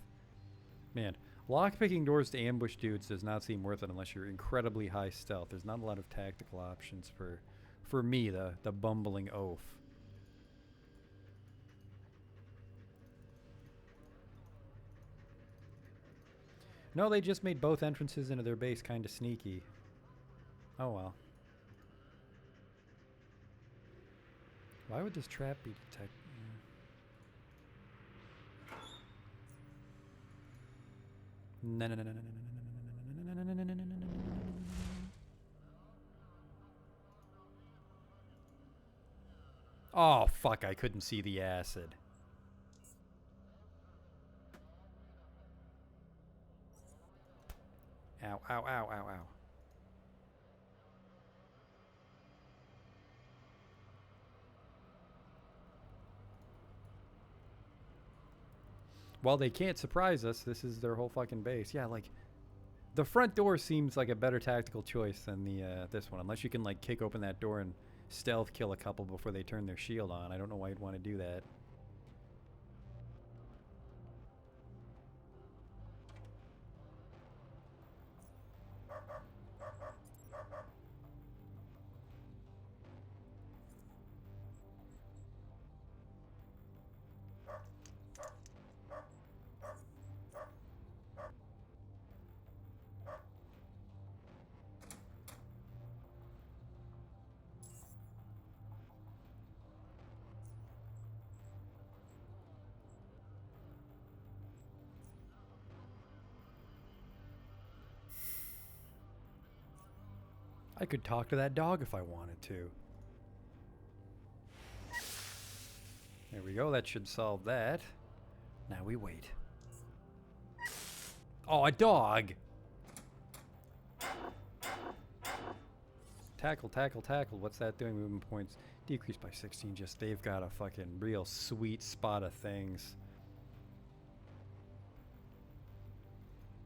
Man, lockpicking doors to ambush dudes does not seem worth it unless you're incredibly high stealth. There's not a lot of tactical options for me, the bumbling oaf. No, they just made both entrances into their base kind of sneaky. Oh well. Why would this trap be detected? No, no, no, no, no, no, no, no, no, no, no, no, no, no, no. Oh, fuck, I couldn't see the acid. Ow, ow, ow, ow, ow. Well, they can't surprise us. This is their whole fucking base. Yeah, like, the front door seems like a better tactical choice than the this one. Unless you can, like, kick open that door and stealth kill a couple before they turn their shield on. I don't know why you'd want to do that. I could talk to that dog if I wanted to. There we go. That should solve that. Now we wait. Oh, a dog! Tackle, tackle, tackle. What's that doing? Movement points decreased by 16. Just they've got a fucking real sweet spot of things.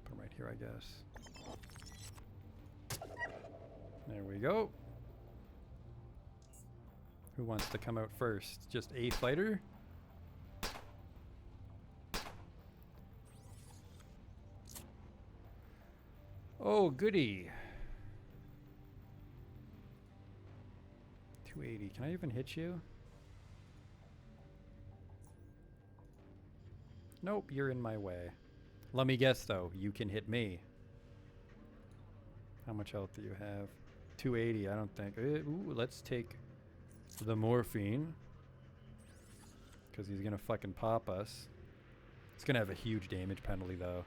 Put them right here, I guess. There we go. Who wants to come out first? Just a fighter? Oh, goody. 280. Can I even hit you? Nope, you're in my way. Let me guess, though. You can hit me. How much health do you have? 280, I don't think. Ooh, let's take the morphine. Because he's going to fucking pop us. It's going to have a huge damage penalty, though.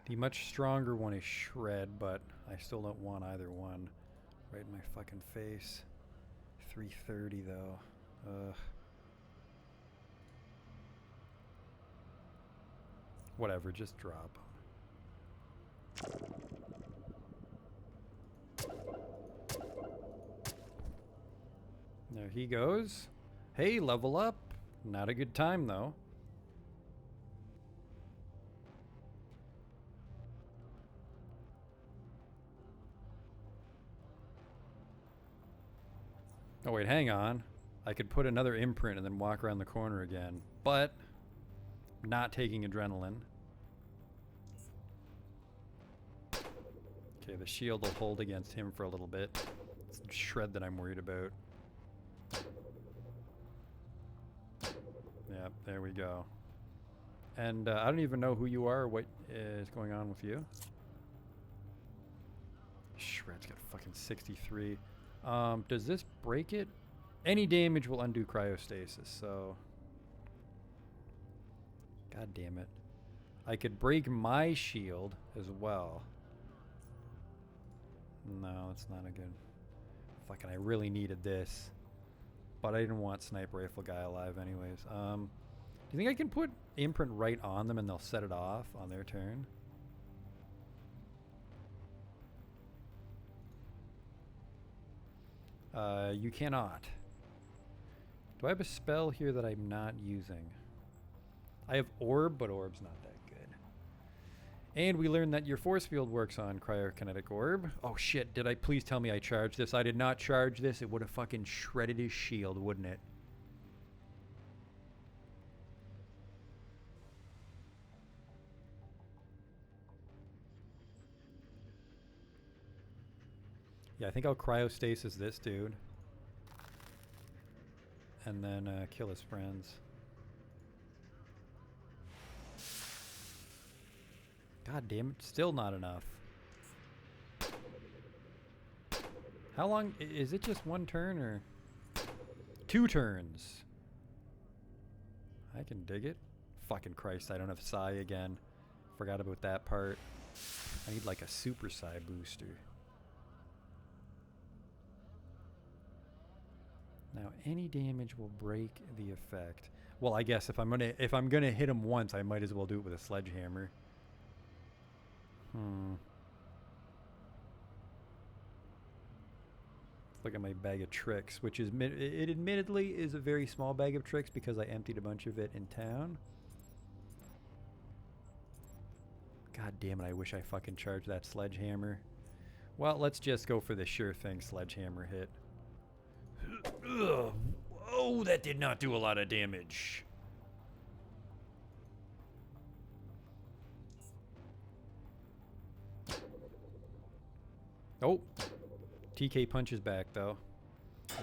The much stronger one is Shred, but I still don't want either one. Right in my fucking face. 330 though. Ugh. Whatever, just drop. There he goes. Hey, level up. Not a good time though. Oh wait, hang on. I could put another imprint and then walk around the corner again, but not taking adrenaline. Okay, the shield will hold against him for a little bit. It's Shred that I'm worried about. Yep, there we go. And I don't even know who you are or what is going on with you. Shred's got fucking 63. Does this break it? Any damage will undo cryostasis, so... God damn it. I could break my shield as well. No, that's not a good... Fucking, I really needed this. But I didn't want Sniper Rifle Guy alive anyways. Do you think I can put imprint right on them and they'll set it off on their turn? You cannot. Do I have a spell here that I'm not using? I have Orb, but Orb's not that good. And we learned that your force field works on Cryokinetic Orb. Oh shit, did I please tell me I charged this? I did not charge this. It would have fucking shredded his shield, wouldn't it? Yeah, I think I'll cryostasis this dude. And then kill his friends. God damn it, still not enough. How long, is it just one turn or? 2 turns. I can dig it. Fucking Christ, I don't have Psi again. Forgot about that part. I need like a super Psi booster. Now any damage will break the effect. Well, I guess if I'm gonna hit him once, I might as well do it with a sledgehammer. Let's look at my bag of tricks, which is it admittedly is a very small bag of tricks because I emptied a bunch of it in town. God damn it, I wish I fucking charged that sledgehammer. Well, let's just go for the sure thing sledgehammer hit. Ugh. Oh, that did not do a lot of damage. Oh, TK punches back though.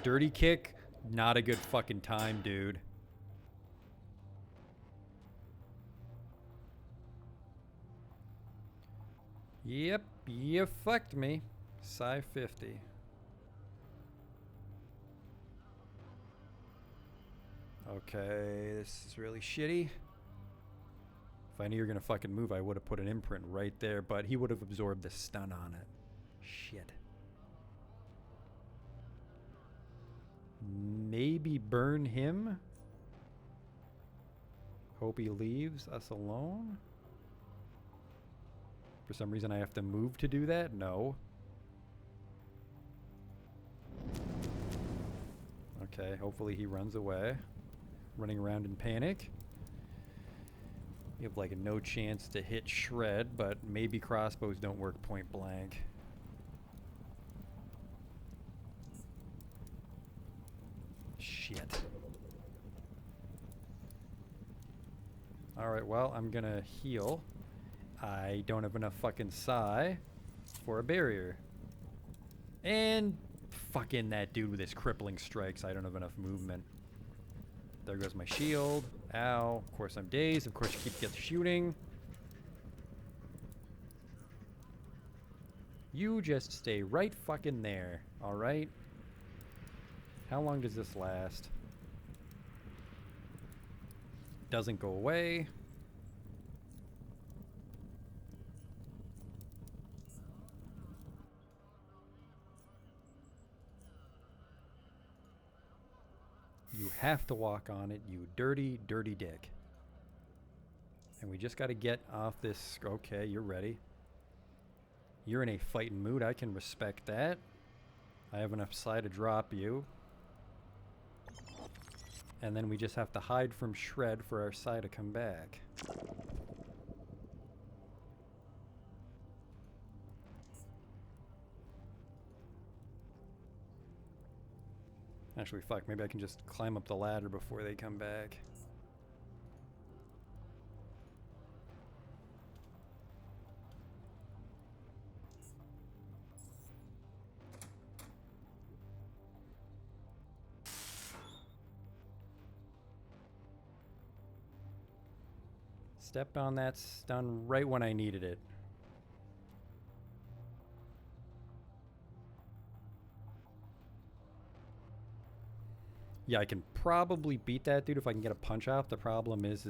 Dirty kick, not a good fucking time, dude. Yep, you fucked me. Psi 50. Okay, this is really shitty. If I knew you were gonna fucking move, I would have put an imprint right there, but he would have absorbed the stun on it. Shit. Maybe burn him? Hope he leaves us alone? For some reason I have to move to do that? No. Okay, hopefully he runs away. Running around in panic. You have like no chance to hit Shred, but maybe crossbows don't work point blank. Shit. Alright, well, I'm gonna heal. I don't have enough fucking Psi. for a barrier. And fucking that dude with his crippling strikes. I don't have enough movement. There goes my shield. Ow. Of course I'm dazed. Of course you get shooting. You just stay right fucking there. Alright? How long does this last? Doesn't go away. You have to walk on it, you dirty, dirty dick. And we just got to get off this. Okay, you're ready. You're in a fighting mood. I can respect that. I have enough psi to drop you. And then we just have to hide from Shred for our psi to come back. Actually, fuck, maybe I can just climb up the ladder before they come back. Stepped on that stun right when I needed it. Yeah, I can probably beat that dude if I can get a punch off. The problem is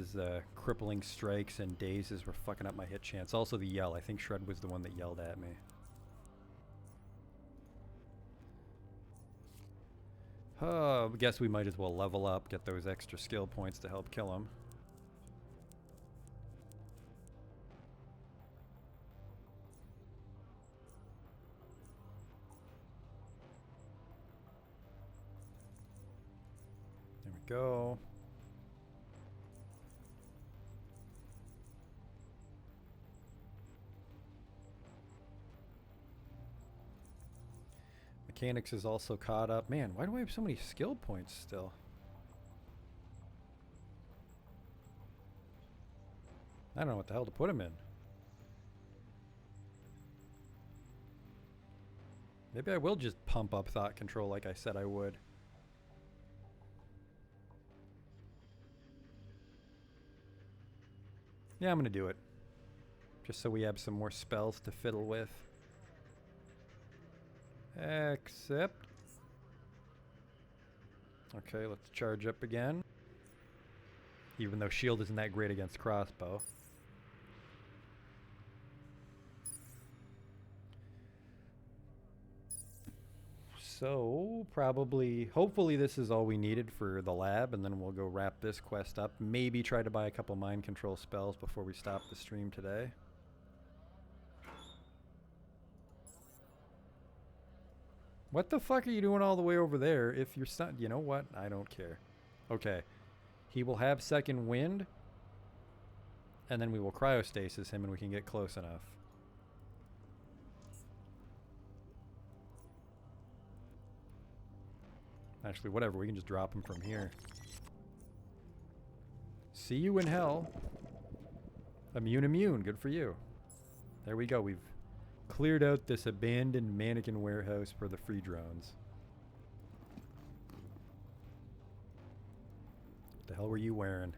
crippling strikes and dazes were fucking up my hit chance. Also the yell. I think Shred was the one that yelled at me. I guess we might as well level up, get those extra skill points to help kill him. There we go. Mechanics is also caught up. Man, why do I have so many skill points still? I don't know what the hell to put him in. Maybe I will just pump up thought control like I said I would. Yeah, I'm gonna do it. Just so we have some more spells to fiddle with. Accept. Okay, let's charge up again. Even though shield isn't that great against crossbow. So, hopefully this is all we needed for the lab, and then we'll go wrap this quest up. Maybe try to buy a couple mind control spells before we stop the stream today. What the fuck are you doing all the way over there if you're stunned? You know what? I don't care. Okay. He will have second wind, and then we will cryostasis him and we can get close enough. Actually, whatever. We can just drop him from here. See you in hell. Immune. Good for you. There we go. We've cleared out this abandoned mannequin warehouse for the free drones. What the hell were you wearing?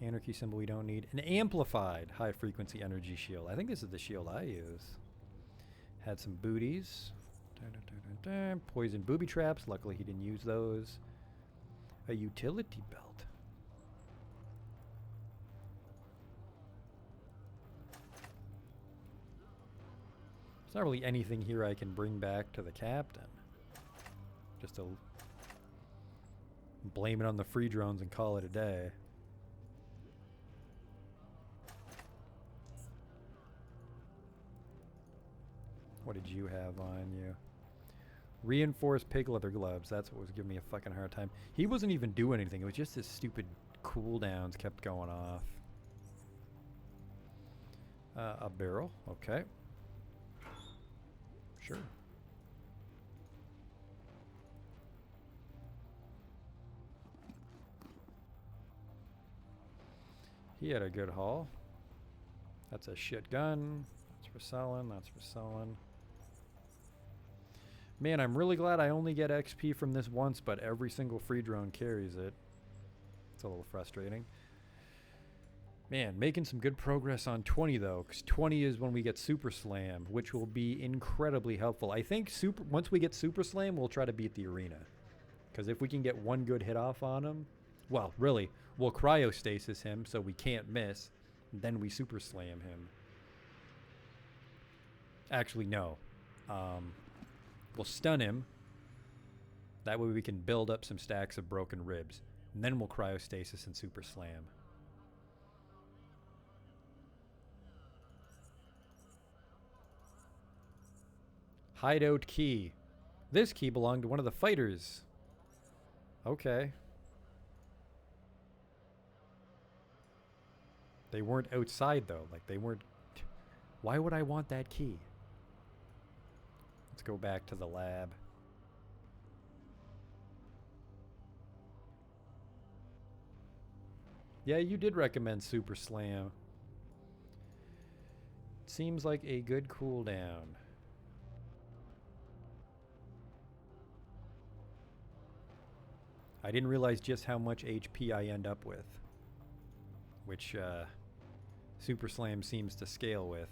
Anarchy symbol we don't need. An amplified high frequency energy shield. I think this is the shield I use. Had some booties. Poison booby traps. Luckily he didn't use those. A utility belt. There's not really anything here I can bring back to the captain. Just to blame it on the free drones and call it a day. What did you have on you? Reinforced pig leather gloves. That's what was giving me a fucking hard time. He wasn't even doing anything. It was just his stupid cooldowns kept going off. A barrel. Okay. Sure. He had a good haul. That's a shit gun. That's for selling. That's for selling. Man, I'm really glad I only get XP from this once, but every single free drone carries it. It's a little frustrating. Man, making some good progress on 20 though, because 20 is when we get Super Slam, which will be incredibly helpful. I think once we get Super Slam, we'll try to beat the arena. Because if we can get one good hit off on him, well, really, we'll cryostasis him so we can't miss, then we Super Slam him. Actually, no. We'll stun him. That way we can build up some stacks of broken ribs. And then we'll cryostasis and Super Slam. Hideout key. This key belonged to one of the fighters. Okay. They weren't outside though. Like they weren't... Why would I want that key? Let's go back to the lab. Yeah, you did recommend Super Slam. Seems like a good cooldown. I didn't realize just how much HP I end up with. Which Super Slam seems to scale with.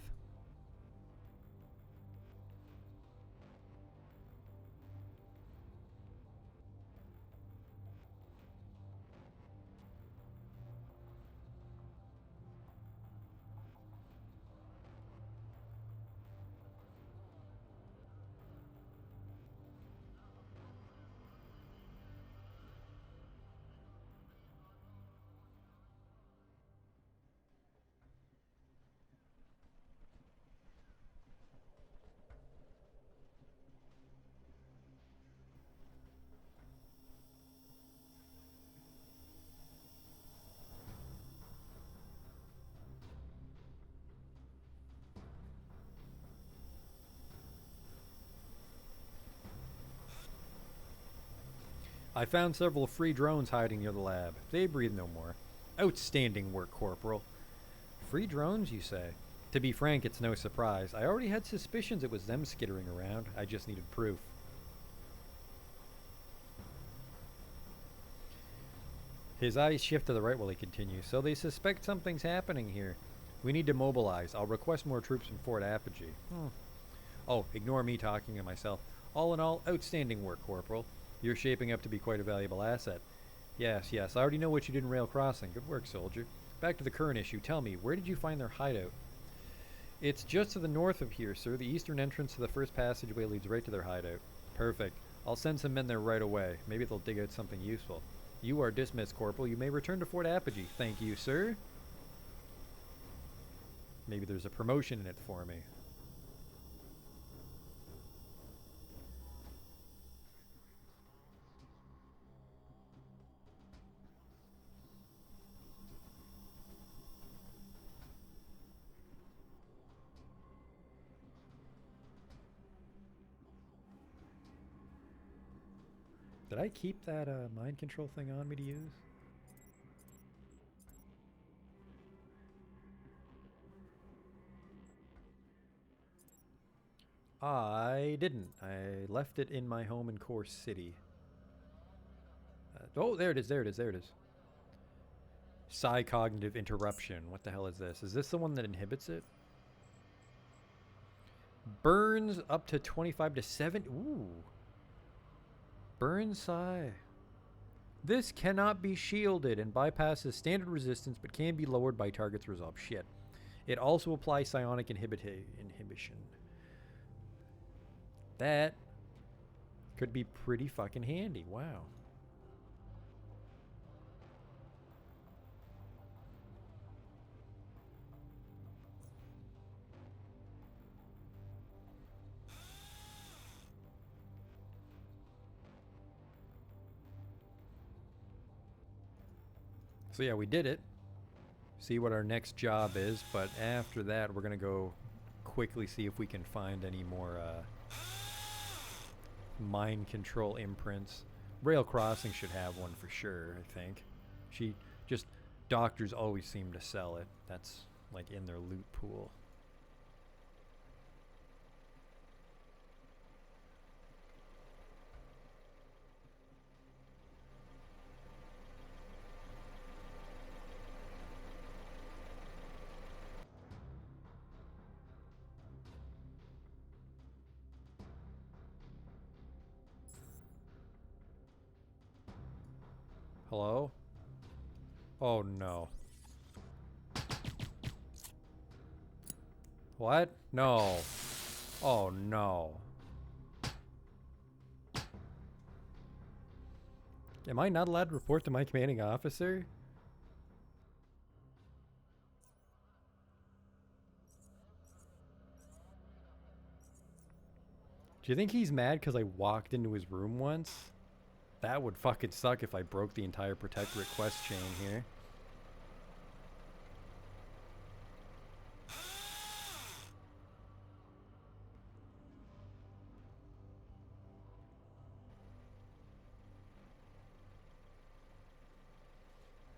I found several free drones hiding near the lab. They breathe no more. Outstanding work, Corporal. Free drones, you say? To be frank, it's no surprise. I already had suspicions it was them skittering around. I just needed proof. His eyes shift to the right while he continues. So they suspect something's happening here. We need to mobilize. I'll request more troops from Fort Apogee. Oh, ignore me talking to myself. All in all, outstanding work, Corporal. You're shaping up to be quite a valuable asset. Yes, I already know what you did in Rail Crossing. Good work, soldier. Back to the current issue. Tell me, where did you find their hideout? It's just to the north of here, sir. The eastern entrance to the first passageway leads right to their hideout. Perfect. I'll send some men there right away. Maybe they'll dig out something useful. You are dismissed, Corporal. You may return to Fort Apogee. Thank you, sir. Maybe there's a promotion in it for me. Did I keep that mind control thing on me to use? I didn't. I left it in my home in Core City. Oh, there it is. Psi-cognitive interruption. What the hell is this? Is this the one that inhibits it? Burns up to 25 to 7. Ooh. Burn Psi. This cannot be shielded and bypasses standard resistance but can be lowered by target's resolve. Shit. It also applies psionic inhibition. That could be pretty fucking handy. Wow. So yeah, we did it. See what our next job is, but after that we're gonna go quickly see if we can find any more mind control imprints. Rail Crossing should have one for sure, I think. Doctors always seem to sell it. That's like in their loot pool. Hello? Oh no. What? No. Oh no. Am I not allowed to report to my commanding officer? Do you think he's mad because I walked into his room once? That would fucking suck if I broke the entire Protectorate quest chain here.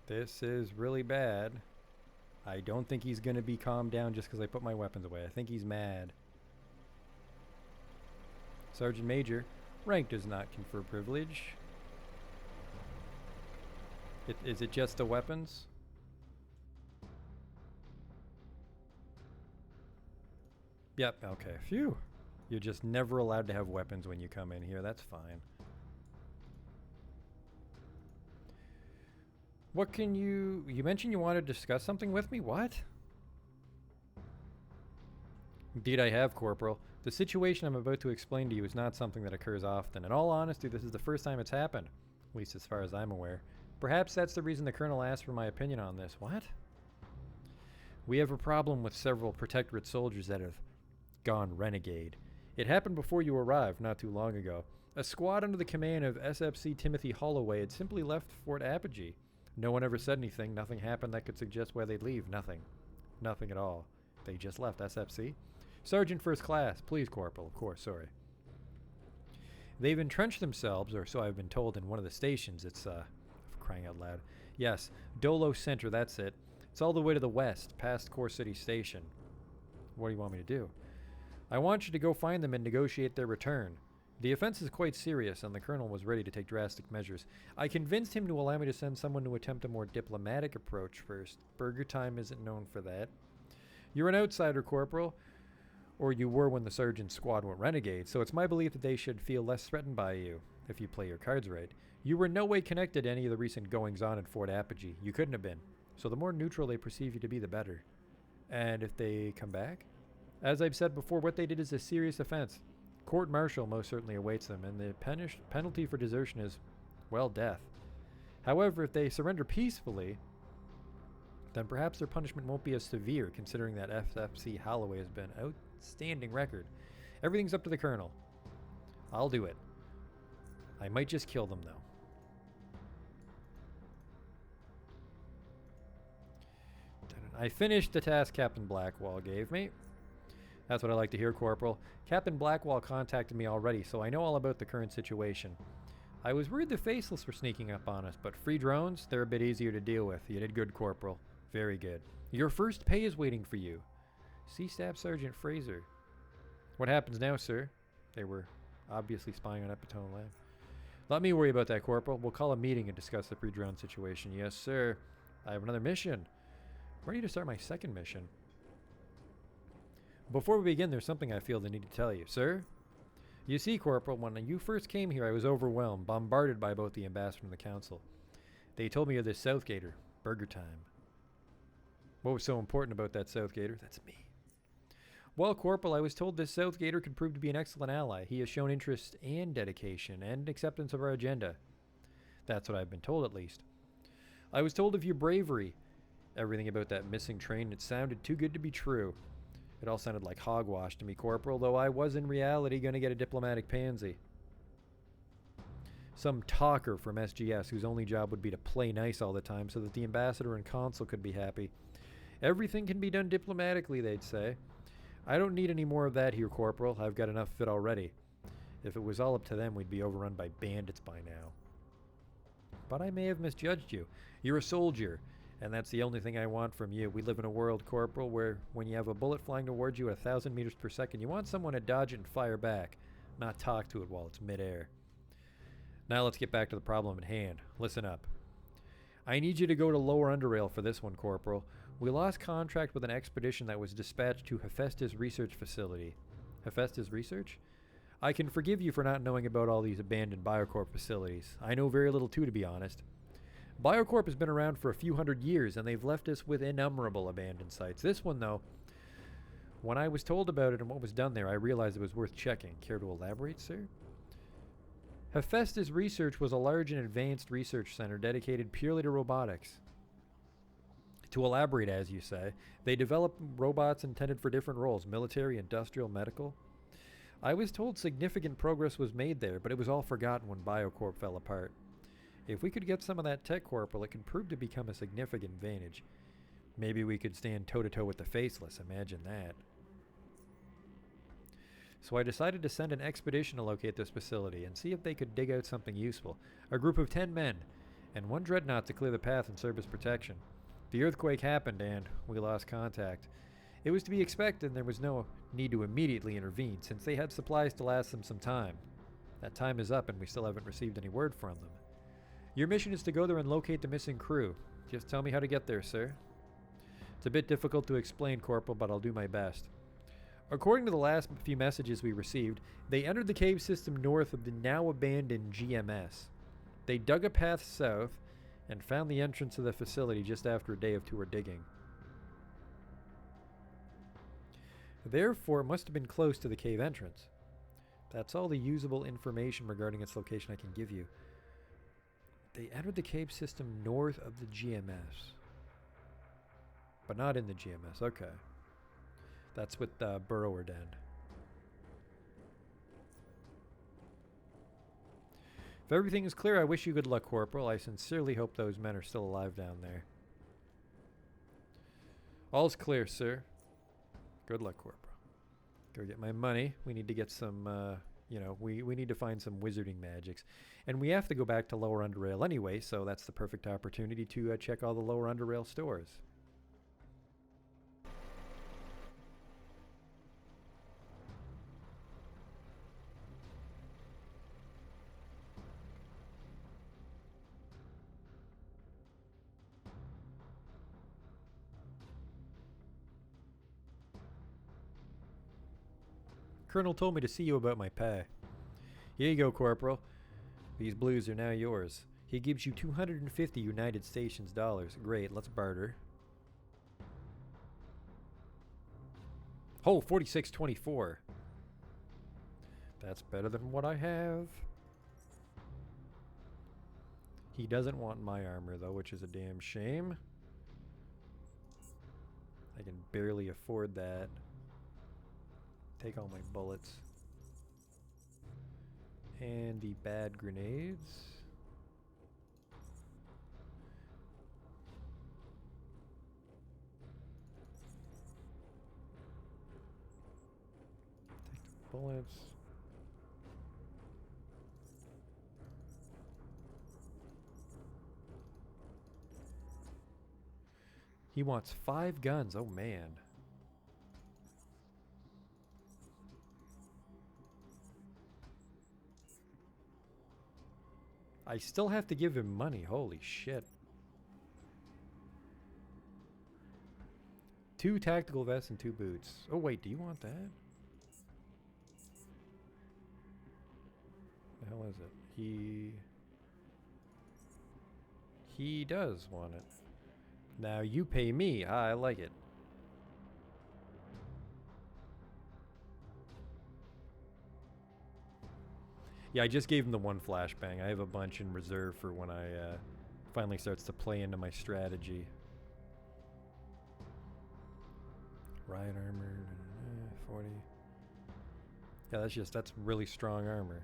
This is really bad. I don't think he's gonna be calmed down just because I put my weapons away. I think he's mad. Sergeant Major, rank does not confer privilege. Is it just the weapons? Yep, okay. Phew. You're just never allowed to have weapons when you come in here. That's fine. What can you... You mentioned you wanted to discuss something with me? What? Indeed I have, Corporal. The situation I'm about to explain to you is not something that occurs often. In all honesty, this is the first time it's happened. At least as far as I'm aware. Perhaps that's the reason the Colonel asked for my opinion on this. What? We have a problem with several Protectorate soldiers that have gone renegade. It happened before you arrived, not too long ago. A squad under the command of SFC Timothy Holloway had simply left Fort Apogee. No one ever said anything. Nothing happened that could suggest why they'd leave. Nothing. Nothing at all. They just left SFC. Sergeant First Class. Please, Corporal. Of course, sorry. They've entrenched themselves, or so I've been told, in one of the stations. It's, for crying out loud. Yes, Dolo Center, that's it. It's all the way to the west, past Core City Station. What do you want me to do? I want you to go find them and negotiate their return. The offense is quite serious, and the Colonel was ready to take drastic measures. I convinced him to allow me to send someone to attempt a more diplomatic approach first. Burger Time isn't known for that. You're an outsider, Corporal. Or you were when the Sergeant's squad went renegade, so it's my belief that they should feel less threatened by you, if you play your cards right. You were in no way connected to any of the recent goings-on at Fort Apogee. You couldn't have been. So the more neutral they perceive you to be, the better. And if they come back? As I've said before, what they did is a serious offense. Court-martial most certainly awaits them, and the penalty for desertion is, well, death. However, if they surrender peacefully, then perhaps their punishment won't be as severe, considering that FFC Holloway has been outstanding record. Everything's up to the Colonel. I'll do it. I might just kill them, though. I finished the task Captain Blackwall gave me. That's what I like to hear, Corporal. Captain Blackwall contacted me already, so I know all about the current situation. I was worried the Faceless were sneaking up on us, but free drones, they're a bit easier to deal with. You did good, Corporal. Very good. Your first pay is waiting for you. See Staff Sergeant Fraser. What happens now, sir? They were obviously spying on Epitone Lab. Let me worry about that, Corporal. We'll call a meeting and discuss the pre-drone situation. Yes, sir. I have another mission. I'm ready to start my second mission. Before we begin, there's something I feel the need to tell you. Sir? You see, Corporal, when you first came here, I was overwhelmed, bombarded by both the Ambassador and the Council. They told me of this Southgater, Burger Time. What was so important about that Southgater? That's me. Well, Corporal, I was told this Southgater could prove to be an excellent ally. He has shown interest and dedication and acceptance of our agenda. That's what I've been told, at least. I was told of your bravery. Everything about that missing train, it sounded too good to be true. It all sounded like hogwash to me, Corporal, though I was in reality going to get a diplomatic pansy. Some talker from SGS whose only job would be to play nice all the time so that the Ambassador and Consul could be happy. Everything can be done diplomatically, they'd say. I don't need any more of that here, Corporal. I've got enough of it already. If it was all up to them, we'd be overrun by bandits by now. But I may have misjudged you. You're a soldier, and that's the only thing I want from you. We live in a world, Corporal, where when you have a bullet flying towards you at 1,000 meters per second, you want someone to dodge it and fire back, not talk to it while it's midair. Now let's get back to the problem at hand. Listen up. I need you to go to Lower Underrail for this one, Corporal. We lost contract with an expedition that was dispatched to Hephaestus Research Facility. Hephaestus Research? I can forgive you for not knowing about all these abandoned Biocorp facilities. I know very little too, to be honest. Biocorp has been around for a few hundred years, and they've left us with innumerable abandoned sites. This one, though, when I was told about it and what was done there, I realized it was worth checking. Care to elaborate, sir? Hephaestus Research was a large and advanced research center dedicated purely to robotics. To elaborate, as you say, they developed robots intended for different roles: military, industrial, medical. I was told significant progress was made there, but it was all forgotten when Biocorp fell apart. If we could get some of that tech, Corporal, it could prove to become a significant advantage. Maybe we could stand toe-to-toe with the Faceless. Imagine that. So I decided to send an expedition to locate this facility and see if they could dig out something useful. A group of 10 men, and one dreadnought to clear the path and serve as protection. The earthquake happened and we lost contact. It was to be expected and there was no need to immediately intervene since they had supplies to last them some time. That time is up and we still haven't received any word from them. Your mission is to go there and locate the missing crew. Just tell me how to get there, sir. It's a bit difficult to explain, Corporal, but I'll do my best. According to the last few messages we received, they entered the cave system north of the now abandoned GMS. They dug a path south and found the entrance to the facility just after a day of tour digging. Therefore, it must have been close to the cave entrance. That's all the usable information regarding its location I can give you. They entered the cave system north of the GMS. But not in the GMS, okay. That's with Burrower Den. If everything is clear, I wish you good luck, Corporal. I sincerely hope those men are still alive down there. All's clear, sir. Good luck, Corporal. Go get my money. We need to get some, we need to find some wizarding magics. And we have to go back to Lower Underrail anyway, so that's the perfect opportunity to check all the Lower Underrail stores. Colonel told me to see you about my pay. Here you go, Corporal. These blues are now yours. He gives you 250 United Stations dollars. Great, let's barter. Oh, 46.24. That's better than what I have. He doesn't want my armor, though, which is a damn shame. I can barely afford that. Take all my bullets. And the bad grenades. Take the bullets. He wants 5 guns. Oh, man. I still have to give him money. Holy shit. 2 tactical vests and 2 boots. Oh, wait. Do you want that? The hell is it? He does want it. Now you pay me. I like it. Yeah, I just gave him the 1 flashbang. I have a bunch in reserve for when I finally starts to play into my strategy. Riot armor, 40. Yeah, that's really strong armor.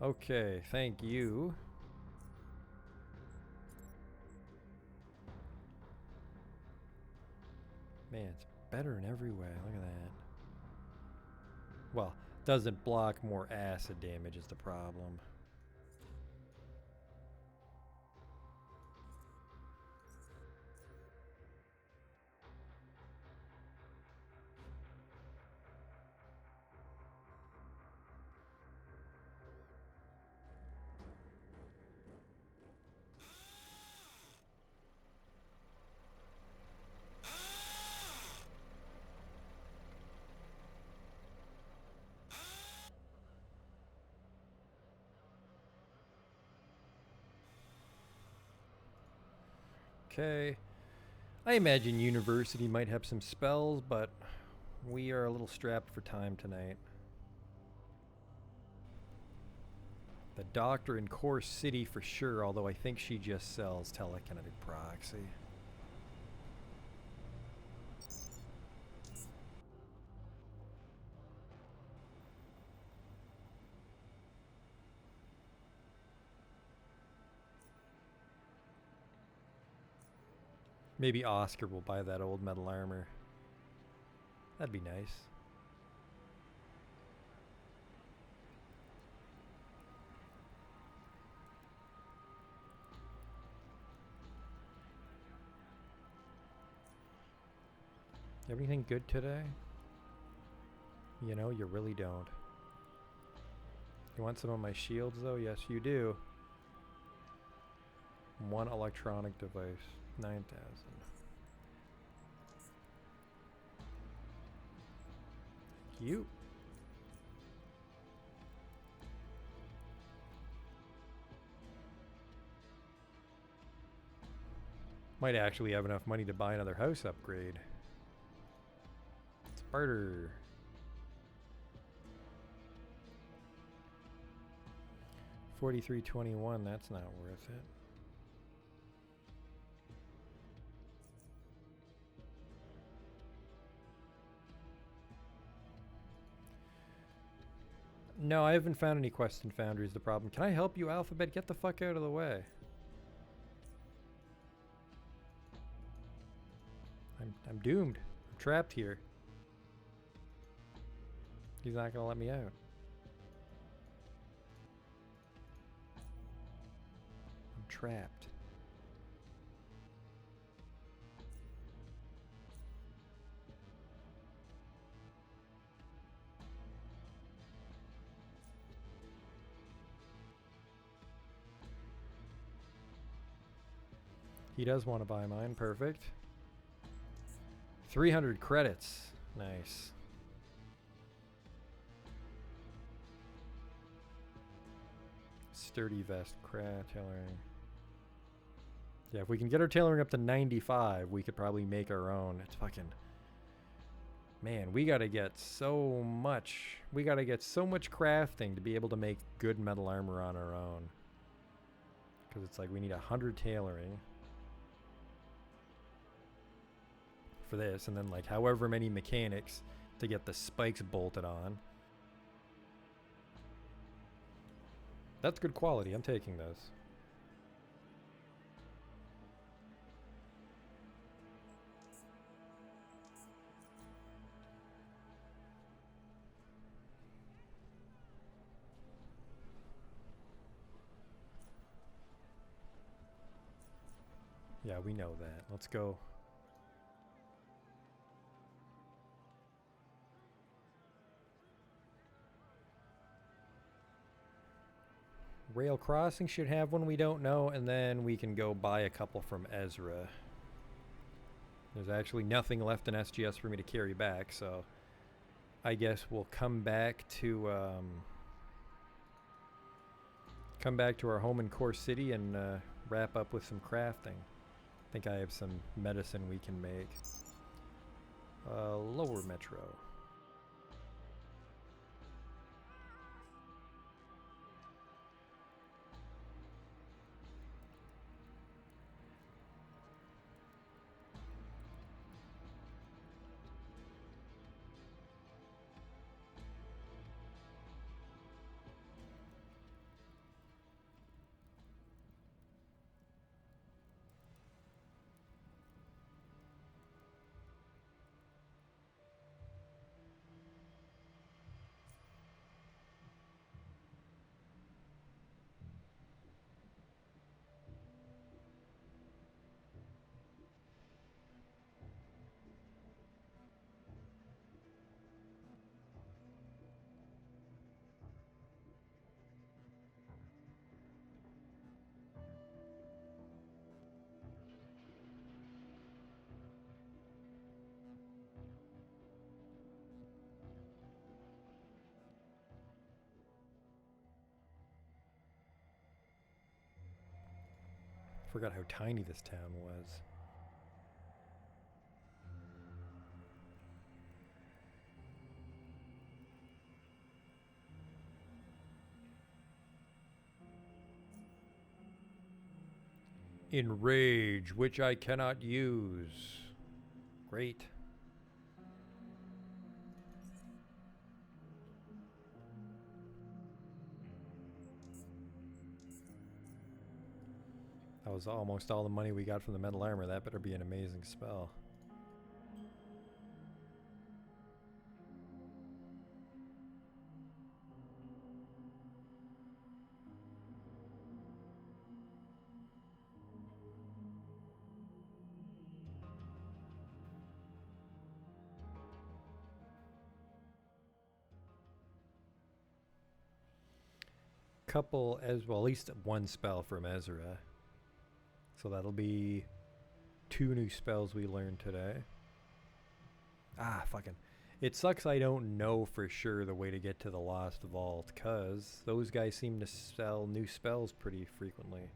Okay, thank you. Man, it's better in every way. Look at that. Well, doesn't block more acid damage is the problem. Okay. I imagine university might have some spells, but we are a little strapped for time tonight. The doctor in Core City for sure, although I think she just sells telekinetic proxy. Maybe Oscar will buy that old metal armor. That'd be nice. You have anything good today? You know, you really don't. You want some of my shields, though? Yes, you do. One electronic device. 9,000. You. Might actually have enough money to buy another house upgrade. It's barter. $43.21, that's not worth it. No, I haven't found any quests and foundries. The problem. Can I help you, Alphabet? Get the fuck out of the way. I'm doomed. I'm trapped here. He's not gonna let me out. I'm trapped. He does want to buy mine. Perfect. 300 credits. Nice. Sturdy vest, tailoring. Yeah, if we can get our tailoring up to 95, we could probably make our own. It's fucking... Man, we gotta get so much... We gotta get so much crafting to be able to make good metal armor on our own. Because it's like we need 100 tailoring for this, and then like however many mechanics to get the spikes bolted on. That's good quality. I'm taking those. Yeah, we know that. Let's go. Rail Crossing should have one we don't know, and then we can go buy a couple from Ezra. There's actually nothing left in SGS for me to carry back, so I guess we'll come back to our home in Core City and wrap up with some crafting. I think I have some medicine we can make. Lower Metro. Forgot how tiny this town was. Enrage, which I cannot use. Great. That was almost all the money we got from the metal armor. That better be an amazing spell. Couple as well, at least one spell from Ezra. So that'll be 2 new spells we learned today. Ah, fucking. It sucks I don't know for sure the way to get to the Lost Vault, because those guys seem to sell new spells pretty frequently.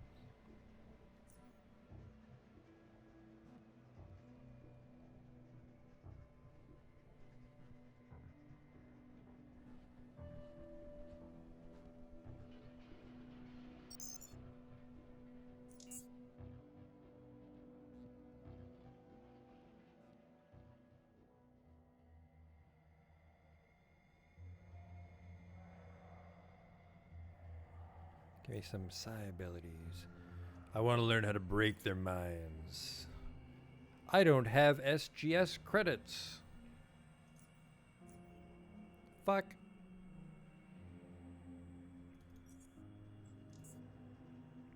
Give me some psi abilities. I want to learn how to break their minds. I don't have SGS credits. Fuck.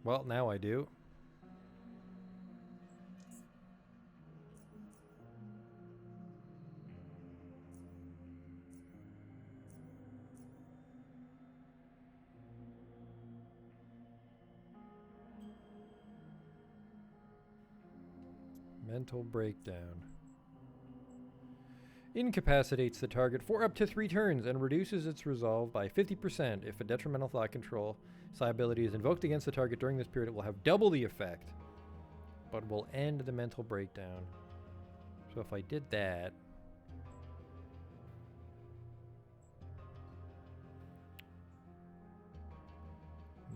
Well, now I do. Mental breakdown. Incapacitates the target for up to 3 turns and reduces its resolve by 50% if a detrimental thought control psi ability is invoked against the target during this period. It will have double the effect, but will end the mental breakdown. So if I did that...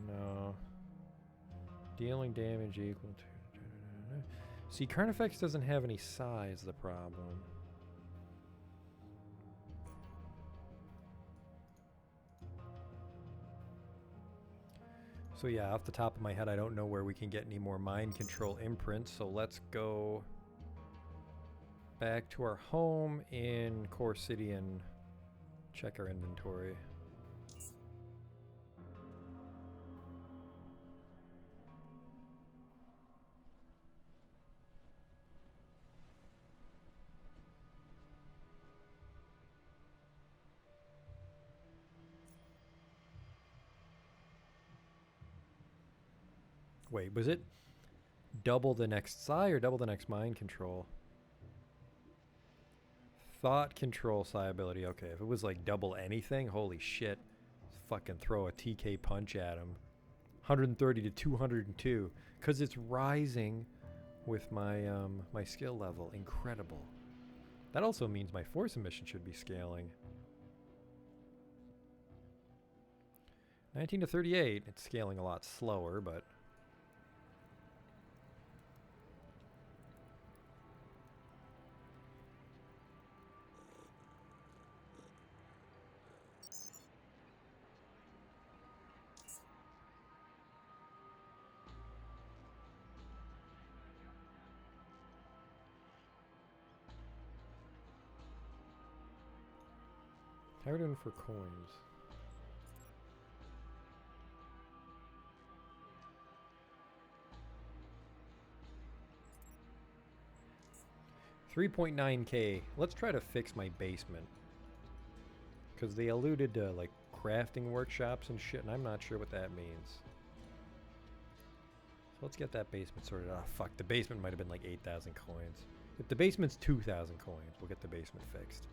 No. Dealing damage equal to... See, Carnifex doesn't have any psi is the problem. So yeah, off the top of my head, I don't know where we can get any more mind control imprints, so let's go back to our home in Core City and check our inventory. Wait, was it double the next psi or double the next mind control? Thought control psi ability. Okay, if it was like double anything, holy shit. Let's fucking throw a TK punch at him. 130 to 202. Because it's rising with my my skill level. Incredible. That also means my force emission should be scaling. 19 to 38. It's scaling a lot slower, but... How are we doing for coins? $3.9K. Let's try to fix my basement. Because they alluded to like crafting workshops and shit, and I'm not sure what that means. So let's get that basement sorted out. Oh, fuck, the basement might have been like 8,000 coins. If the basement's 2,000 coins, we'll get the basement fixed.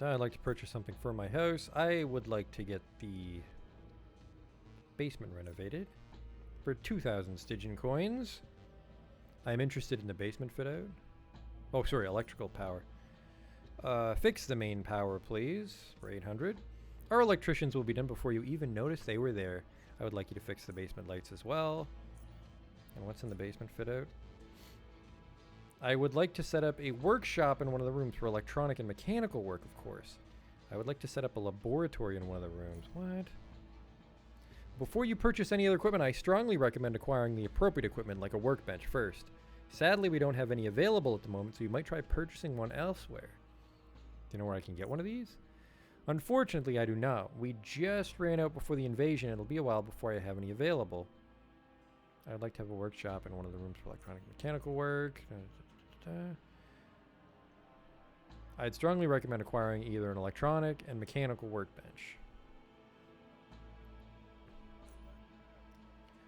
I'd like to purchase something for my house. I would like to get the basement renovated for 2,000 Stygian coins. I'm interested in the basement fit out. Oh, sorry, electrical power. Fix the main power, please, for 800. Our electricians will be done before you even notice they were there. I would like you to fix the basement lights as well. And what's in the basement fit out? I would like to set up a workshop in one of the rooms for electronic and mechanical work, of course. I would like to set up a laboratory in one of the rooms. What? Before you purchase any other equipment, I strongly recommend acquiring the appropriate equipment, like a workbench, first. Sadly, we don't have any available at the moment, so you might try purchasing one elsewhere. Do you know where I can get one of these? Unfortunately, I do not. We just ran out before the invasion. It'll be a while before I have any available. I'd like to have a workshop in one of the rooms for electronic and mechanical work. I'd strongly recommend acquiring either an electronic and mechanical workbench.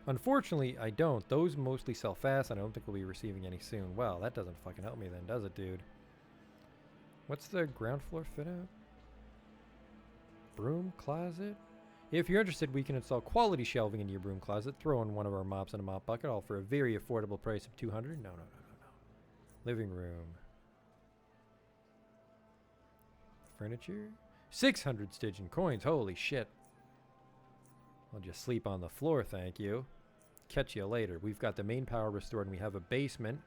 Unfortunately, I don't. Those mostly sell fast, and I don't think we'll be receiving any soon. Well, that doesn't fucking help me then, does it, dude? What's the ground floor fit out? Broom closet? If you're interested, we can install quality shelving in your broom closet. Throw in one of our mops in a mop bucket, all for a very affordable price of 200. No. Living room. Furniture? 600 Stygian coins. Holy shit. I'll just sleep on the floor, thank you. Catch you later. We've got the main power restored and we have a basement.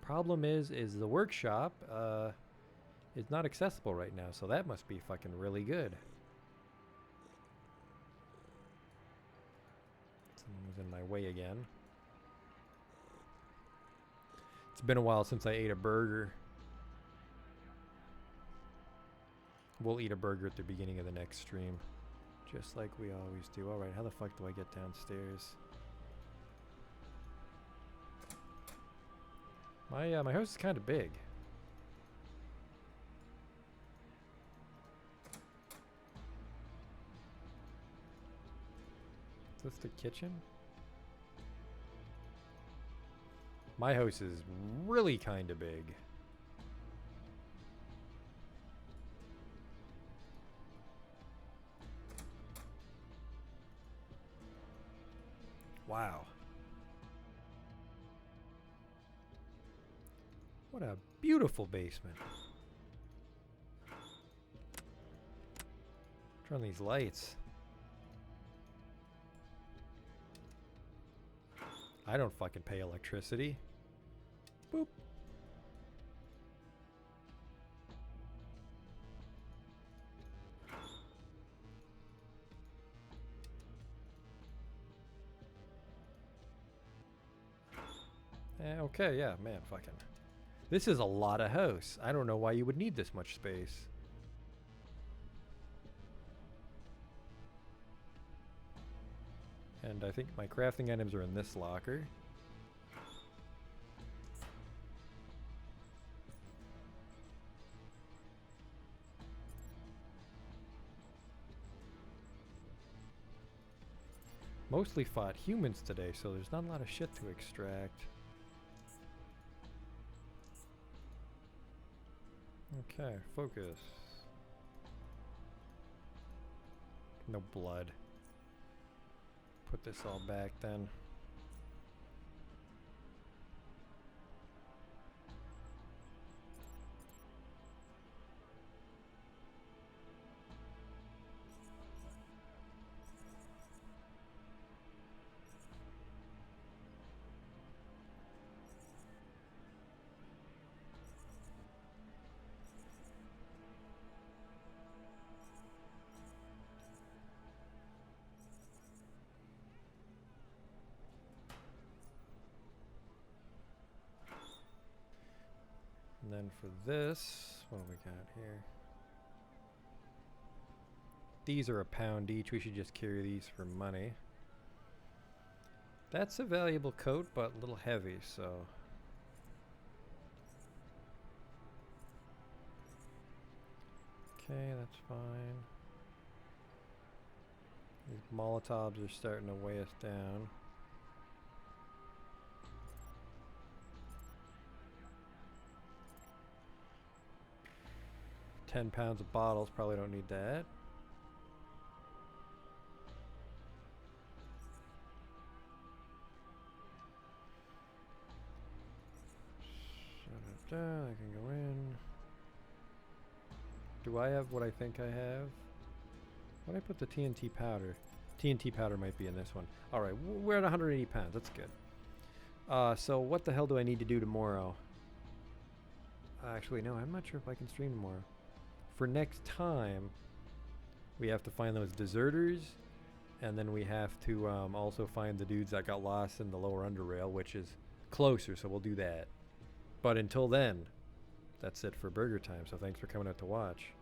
Problem is the workshop is not accessible right now, so that must be fucking really good. Someone was in my way again. It's been a while since I ate a burger. We'll eat a burger at the beginning of the next stream. Just like we always do. Alright, how the fuck do I get downstairs? My house is kind of big. Is this the kitchen? My house is really kind of big. Wow. What a beautiful basement. Turn on these lights. I don't fucking pay electricity. Boop. Okay, yeah, man, fucking. This is a lot of house. I don't know why you would need this much space. And I think my crafting items are in this locker. Mostly fought humans today, so there's not a lot of shit to extract. Okay, focus. No blood. Put this all back then. And then for this, what do we got here? These are £1 each. We should just carry these for money. That's a valuable coat, but a little heavy, so. Okay, that's fine. These Molotovs are starting to weigh us down. 10 pounds of bottles. Probably don't need that. I can go in. Do I have what I think I have? Why did I put the TNT powder? TNT powder might be in this one. Alright, we're at 180 pounds. That's good. So what the hell do I need to do tomorrow? Actually, no, I'm not sure if I can stream tomorrow. For next time, we have to find those deserters, and then we have to also find the dudes that got lost in the lower Underrail, which is closer, so we'll do that. But until then, that's it for Burger Time, so thanks for coming out to watch.